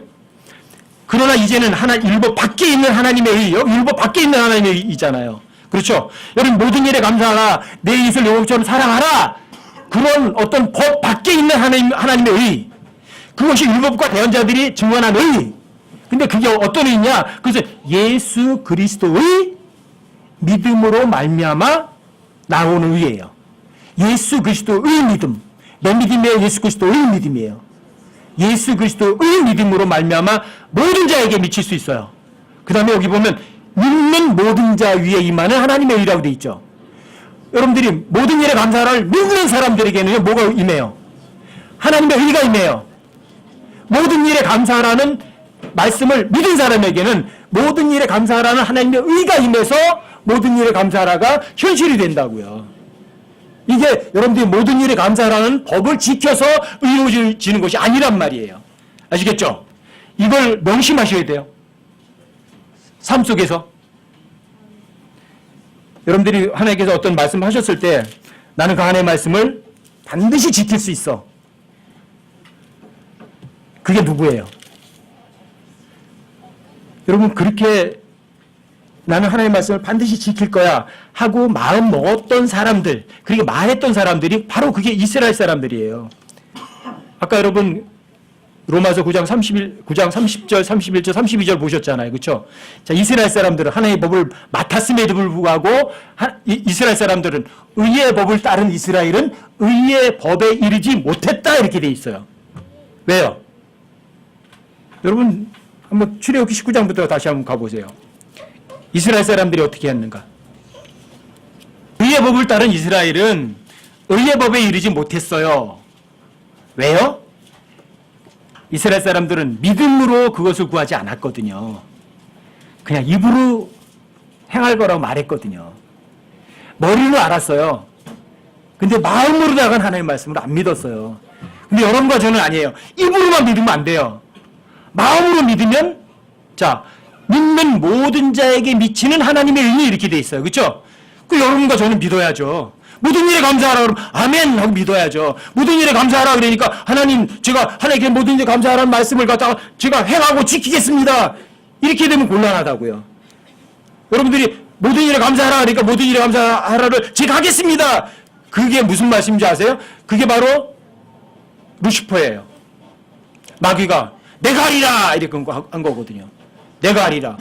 그러나 이제는 율법 밖에 있는 하나님의 의요. 율법 밖에 있는 하나님의 의잖아요. 그렇죠? 여러분, 모든 일에 감사하라. 내 이웃을 내 몸처럼 사랑하라. 그런 어떤 법 밖에 있는 하나님의 의. 그것이 율법과 대언자들이 증언한 의. 근데 그게 어떤 의냐? 그래서 예수 그리스도의 믿음으로 말미암아 나오는 의예요. 예수 그리스도의 믿음. 내 믿음이 예수 그리스도의 믿음이에요. 예수 그리스도의 믿음으로 말미암아 모든 자에게 미칠 수 있어요. 그 다음에 여기 보면 믿는 모든 자 위에 임하는 하나님의 의라고 되어 있죠. 여러분들이 모든 일에 감사를 믿는 사람들에게는 뭐가 임해요? 하나님의 의가 임해요. 모든 일에 감사하라는 말씀을 믿은 사람에게는 모든 일에 감사하라는 하나님의 의가 임해서 모든 일에 감사하라가 현실이 된다고요. 이게 여러분들이 모든 일에 감사하라는 법을 지켜서 의로워지는 것이 아니란 말이에요. 아시겠죠? 이걸 명심하셔야 돼요. 삶 속에서. 여러분들이 하나님께서 어떤 말씀을 하셨을 때 나는 그 하나님의 말씀을 반드시 지킬 수 있어. 그게 누구예요? 여러분, 그렇게 나는 하나님의 말씀을 반드시 지킬 거야 하고 마음 먹었던 사람들, 그리고 말했던 사람들이 바로 그게 이스라엘 사람들이에요. 아까 여러분 로마서 9장 30절, 31절, 32절 보셨잖아요. 그렇죠? 자, 이스라엘 사람들은 하나님의 법을 맡았음에도 불구하고 이스라엘 사람들은 의의 법을 따른 이스라엘은 의의 법에 이르지 못했다 이렇게 돼 있어요. 왜요? 여러분 한번 출애굽기 19장부터 다시 한번 가보세요. 이스라엘 사람들이 어떻게 했는가? 의의 법을 따른 이스라엘은 의의 법에 이르지 못했어요. 왜요? 이스라엘 사람들은 믿음으로 그것을 구하지 않았거든요. 그냥 입으로 행할 거라고 말했거든요. 머리로 알았어요. 근데 마음으로다가는 하나님의 말씀을 안 믿었어요. 근데 여러분과 저는 아니에요. 입으로만 믿으면 안 돼요. 마음으로 믿으면, 자, 믿는 모든 자에게 미치는 하나님의 은이 이렇게 돼 있어요. 그렇죠? 그 여러분과 저는 믿어야죠. 모든 일에 감사하라 그러면 아멘 하고 믿어야죠. 모든 일에 감사하라 그러니까 하나님, 제가 하나님께 모든 일에 감사하라는 말씀을 갖다가 제가 행하고 지키겠습니다. 이렇게 되면 곤란하다고요. 여러분들이 모든 일에 감사하라 그러니까 모든 일에 감사하라를 제가 하겠습니다. 그게 무슨 말씀인지 아세요? 그게 바로 루시퍼예요. 마귀가 내가 하리라 이렇게 한 거거든요. 내가 하리라.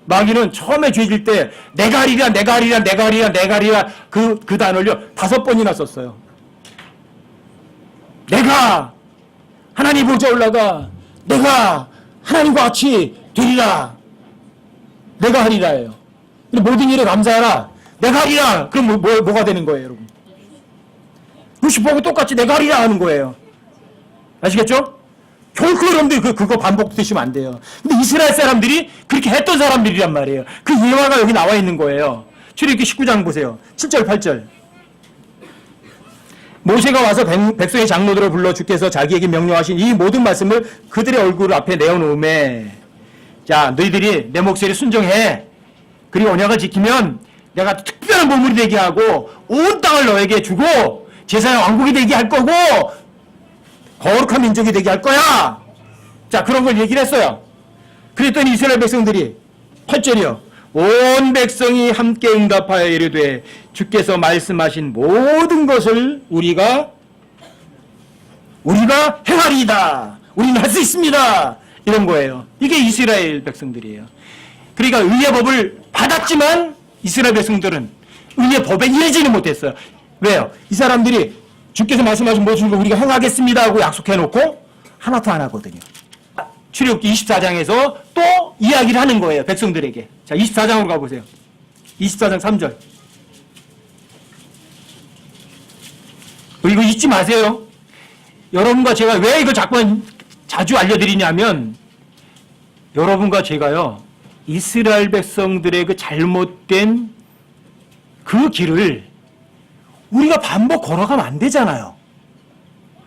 마귀는 처음에 죄질 때 내가 하리라, 내가 하리라, 내가 하리라, 내가 하리라 그 단어를 5번이나 썼어요. 내가 하나님 보좌 올라가 내가 하나님과 같이 되리라. 내가 하리라예요. 모든 일에 감사하라. 내가 하리라. 그럼 뭐가 되는 거예요, 여러분? 루시퍼하고 똑같이 내가 하리라 하는 거예요. 아시겠죠? 결코 여러분들 그거 반복되시면 안 돼요. 근데 이스라엘 사람들이 그렇게 했던 사람들이란 말이에요. 그 예화가 여기 나와 있는 거예요. 출애굽기 19장 보세요. 7절, 8절. 모세가 와서 백성의 장로들을 불러 주께서 자기에게 명령하신 이 모든 말씀을 그들의 얼굴 앞에 내어놓음에, 자, 너희들이 내 목소리에 순종해. 그리고 언약을 지키면 내가 특별한 보물이 되게 하고 온 땅을 너에게 주고 제사장 왕국이 되게 할 거고 거룩한 민족이 되게 할 거야. 자, 그런 걸 얘기를 했어요. 그랬더니 이스라엘 백성들이 8절이요. 온 백성이 함께 응답하여 이르되 주께서 말씀하신 모든 것을 우리가 행하리이다. 우리는 할 수 있습니다. 이런 거예요. 이게 이스라엘 백성들이에요. 그러니까 의의 법을 받았지만 이스라엘 백성들은 의의 법에 이르지는 못했어요. 왜요? 이 사람들이 주께서 말씀하신 모든 걸 우리가 행하겠습니다 하고 약속해놓고 하나도 안 하거든요. 출애굽기 24장에서 또 이야기를 하는 거예요. 백성들에게. 자, 24장으로 가보세요. 24장 3절. 이거 잊지 마세요. 여러분과 제가 왜 이거 자주 알려드리냐면 여러분과 제가요, 이스라엘 백성들의 그 잘못된 그 길을 우리가 반복 걸어가면 안 되잖아요.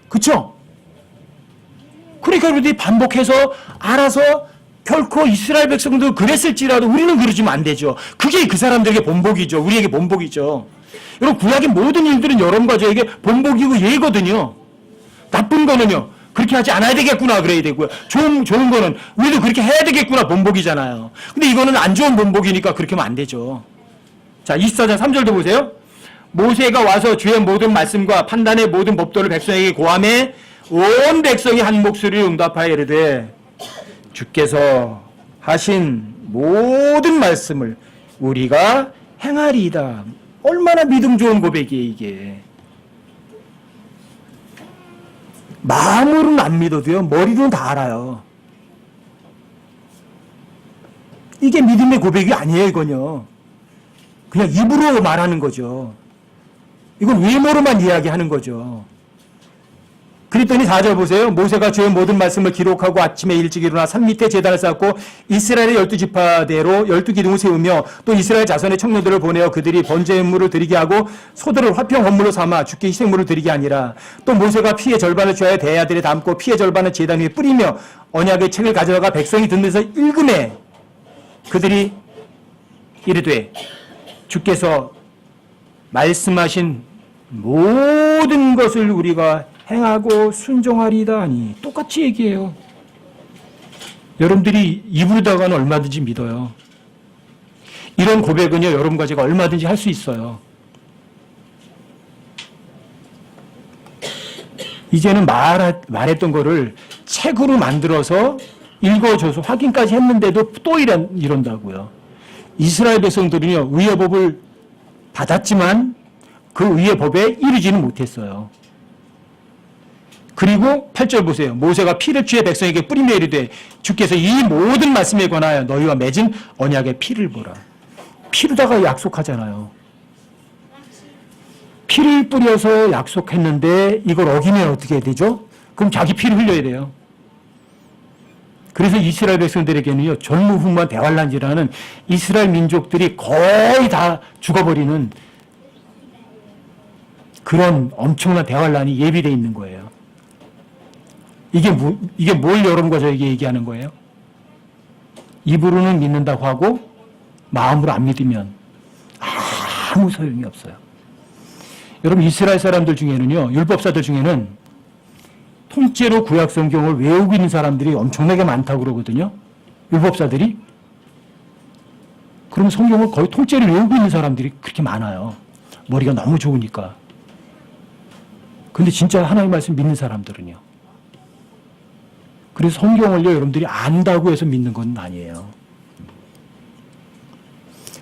그쵸? 그러니까 우리들이 반복해서 알아서 결코 이스라엘 백성도 그랬을지라도 우리는 그러지면 안 되죠. 그게 그 사람들에게 본보기죠. 우리에게 본보기죠. 여러분, 구약의 모든 일들은 여러분과 저에게 본보기고 예거든요. 나쁜 거는요, 그렇게 하지 않아야 되겠구나 그래야 되고요. 좋은 거는 우리도 그렇게 해야 되겠구나 본보기잖아요. 근데 이거는 안 좋은 본보기니까 그렇게 하면 안 되죠. 자, 24장 3절도 보세요. 모세가 와서 주의 모든 말씀과 판단의 모든 법도를 백성에게 고하매 온 백성이 한 목소리로 응답하여 이르되 주께서 하신 모든 말씀을 우리가 행하리이다. 얼마나 믿음 좋은 고백이에요, 이게. 마음으로는 안 믿어도요, 머리로는 다 알아요. 이게 믿음의 고백이 아니에요, 이건요. 그냥 입으로 말하는 거죠. 이건 외모로만 이야기하는 거죠. 그랬더니 4절 보세요. 모세가 주의 모든 말씀을 기록하고 아침에 일찍 일어나 산 밑에 제단을 쌓고 이스라엘의 12지파대로 12기둥을 세우며 또 이스라엘 자손의 청년들을 보내어 그들이 번제물을 드리게 하고 소들을 화평 헌물로 삼아 주께 희생물을 드리게 하니라. 또 모세가 피의 절반을 취하여 대야들에 담고 피의 절반을 제단 위에 뿌리며 언약의 책을 가져다가 백성이 듣는 데서 읽음에 그들이 이르되 주께서 말씀하신 모든 것을 우리가 행하고 순종하리이다 하니 똑같이 얘기해요. 여러분들이 입으로다가는 얼마든지 믿어요. 이런 고백은요, 여러분과 제가 얼마든지 할 수 있어요. 이제는 말했던 거를 책으로 만들어서 읽어줘서 확인까지 했는데도 또 이런다고요. 이스라엘 백성들은요, 의의 법을 받았지만 그 의의 법에 이르지는 못했어요. 그리고 8절 보세요. 모세가 피를 취해 백성에게 뿌리며 이르되 주께서 이 모든 말씀에 관하여 너희와 맺은 언약의 피를 보라. 피로다가 약속하잖아요. 피를 뿌려서 약속했는데 이걸 어기면 어떻게 되죠? 그럼 자기 피를 흘려야 돼요. 그래서 이스라엘 백성들에게는요, 전무후무한 대환란이라는 이스라엘 민족들이 거의 다 죽어버리는 그런 엄청난 대환란이 예비되어 있는 거예요. 이게 뭘 여러분과 저에게 얘기하는 거예요? 입으로는 믿는다고 하고 마음으로 안 믿으면 아무 소용이 없어요. 여러분, 이스라엘 사람들 중에는요, 율법사들 중에는 통째로 구약 성경을 외우고 있는 사람들이 엄청나게 많다고 그러거든요. 율법사들이. 그럼 성경을 거의 통째로 외우고 있는 사람들이 그렇게 많아요. 머리가 너무 좋으니까. 근데 진짜 하나님의 말씀 믿는 사람들은요. 그래서 성경을요, 여러분들이 안다고 해서 믿는 건 아니에요.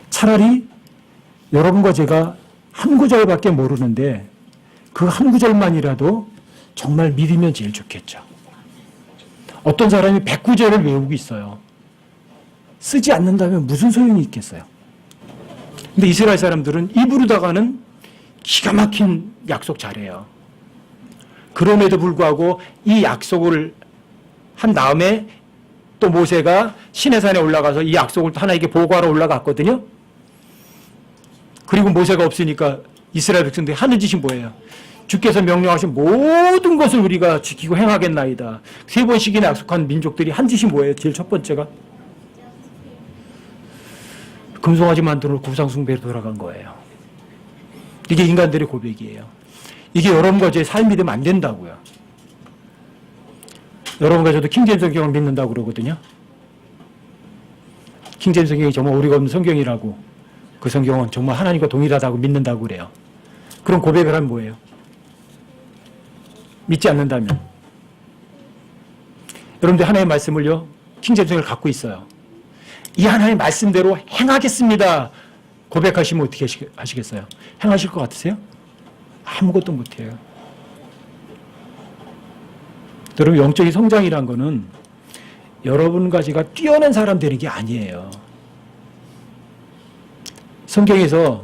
차라리 여러분과 제가 한 구절밖에 모르는데 그 한 구절만이라도 정말 믿으면 제일 좋겠죠. 어떤 사람이 100구절을 외우고 있어요. 쓰지 않는다면 무슨 소용이 있겠어요. 근데 이스라엘 사람들은 입으로다가는 기가 막힌 약속 잘해요. 그럼에도 불구하고 이 약속을 한 다음에 또 모세가 시내산에 올라가서 이 약속을 하나님께 보고하러 올라갔거든요. 그리고 모세가 없으니까 이스라엘 백성들이 하는 짓이 뭐예요? 주께서 명령하신 모든 것을 우리가 지키고 행하겠나이다. 3번씩이나 약속한 민족들이 한 짓이 뭐예요? 제일 첫 번째가 금송아지 만들어 놓고 우상숭배로 돌아간 거예요. 이게 인간들의 고백이에요. 이게 여러분과 제 삶이 되면 안 된다고요. 여러분과 저도 킹제임스 성경을 믿는다고 그러거든요. 킹제임스 성경이 정말 오리가 없는 성경이라고, 그 성경은 정말 하나님과 동일하다고 믿는다고 그래요. 그런 고백을 하면 뭐예요? 믿지 않는다면. 여러분들 하나님의 말씀을요, 킹제임스 성경을 갖고 있어요. 이 하나님의 말씀대로 행하겠습니다. 고백하시면 어떻게 하시겠어요? 행하실 것 같으세요? 아무것도 못해요. 여러분, 영적인 성장이란 거는 여러분과 제가 뛰어난 사람 되는 게 아니에요. 성경에서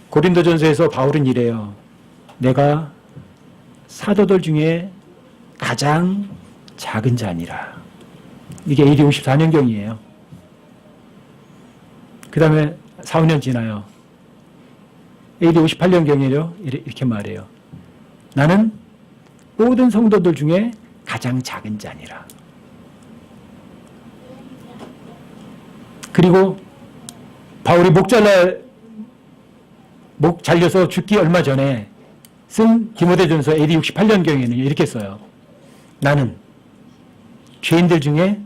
고린도전서에서 바울은 이래요. 내가 사도들 중에 가장 작은 자니라. 이게 AD 54년경이에요. 그 다음에 4, 5년 지나요. AD 58년경이에요. 이렇게 말해요. 나는 모든 성도들 중에 가장 작은 자니라. 그리고 바울이 목 잘려서 죽기 얼마 전에 쓴 디모데전서 AD 68년경에는 이렇게 써요. 나는 죄인들 중에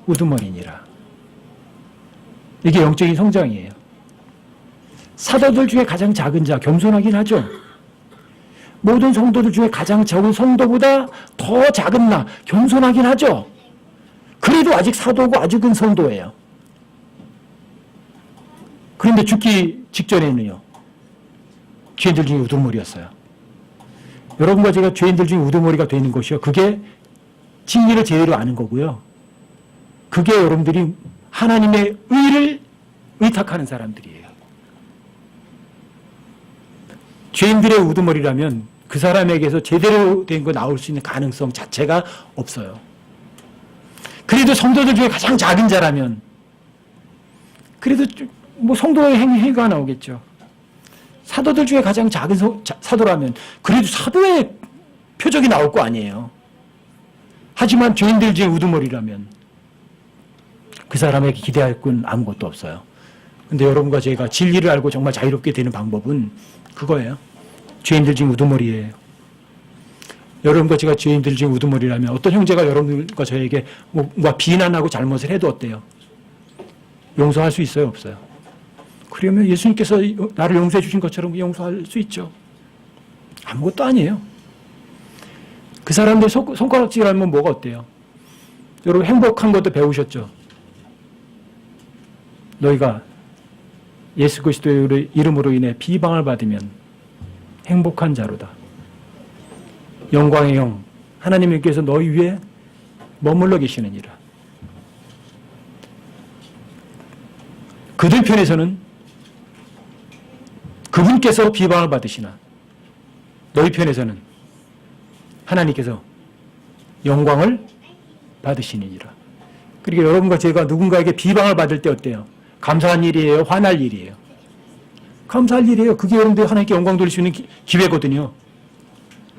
우두머리니라. 이게 영적인 성장이에요. 사도들 중에 가장 작은 자, 겸손하긴 하죠. 모든 성도들 중에 가장 적은 성도보다 더 작은 나, 겸손하긴 하죠. 그래도 아직 사도고 아직은 성도예요. 그런데 죽기 직전에는요, 죄인들 중에 우두머리였어요. 여러분과 제가 죄인들 중에 우두머리가 되는 것이요, 그게 진리를 제대로 아는 거고요. 그게 여러분들이 하나님의 의를 의탁하는 사람들이에요. 죄인들의 우두머리라면 그 사람에게서 제대로 된 거 나올 수 있는 가능성 자체가 없어요. 그래도 성도들 중에 가장 작은 자라면 그래도 뭐 성도의 행위가 나오겠죠. 사도들 중에 가장 작은 사도라면 그래도 사도의 표적이 나올 거 아니에요. 하지만 죄인들 중에 우두머리라면 그 사람에게 기대할 건 아무것도 없어요. 근데 여러분과 제가 진리를 알고 정말 자유롭게 되는 방법은 그거예요. 죄인들 중에 우두머리예요. 여러분과 제가 죄인들 중에 우두머리라면 어떤 형제가 여러분과 저에게 뭔가 비난하고 잘못을 해도 어때요? 용서할 수 있어요? 없어요? 그러면 예수님께서 나를 용서해 주신 것처럼 용서할 수 있죠. 아무것도 아니에요. 그 사람들 손가락질하면 뭐가 어때요? 여러분 행복한 것도 배우셨죠? 너희가 예수 그리스도의 이름으로 인해 비방을 받으면 행복한 자로다. 영광의 영 하나님께서 너희 위에 머물러 계시느니라. 그들 편에서는 그분께서 비방을 받으시나 너희 편에서는 하나님께서 영광을 받으시느니라. 그러니까 여러분과 제가 누군가에게 비방을 받을 때 어때요? 감사한 일이에요? 화날 일이에요? 감사할 일이에요. 그게 여러분들 하나님께 영광 돌릴 수 있는 기회거든요.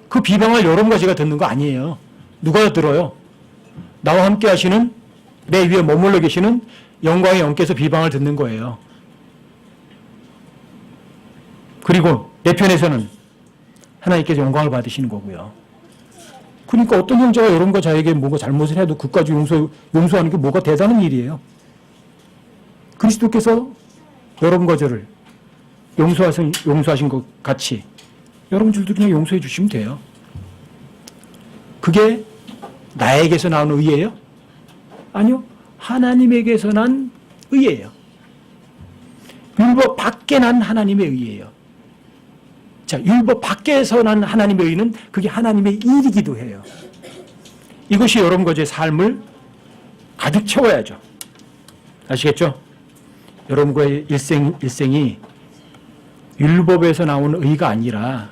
그 비방을 여러분과 제가 듣는 거 아니에요. 누가 들어요? 나와 함께 하시는, 내 위에 머물러 계시는 영광의 영께서 비방을 듣는 거예요. 그리고 내 편에서는 하나님께서 영광을 받으시는 거고요. 그러니까 어떤 형제가 여러분과 저에게 뭔가 잘못을 해도 그까지 용서하는 게 뭐가 대단한 일이에요. 그리스도께서 여러분과 저를 용서하신 것 같이 여러분들도 그냥 용서해 주시면 돼요. 그게 나에게서 나온 의예요? 아니요. 하나님에게서 난 의예요. 율법 밖에 난 하나님의 의예요. 자, 율법 밖에서 난 하나님의 의는 그게 하나님의 일이기도 해요. 이것이 여러분과 제 삶을 가득 채워야죠. 아시겠죠? 여러분과의 일생이 율법에서 나오는 의가 아니라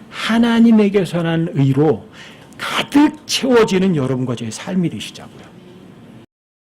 하나님에게서 난 의로 가득 채워지는 여러분과 저의 삶이 되시자고요.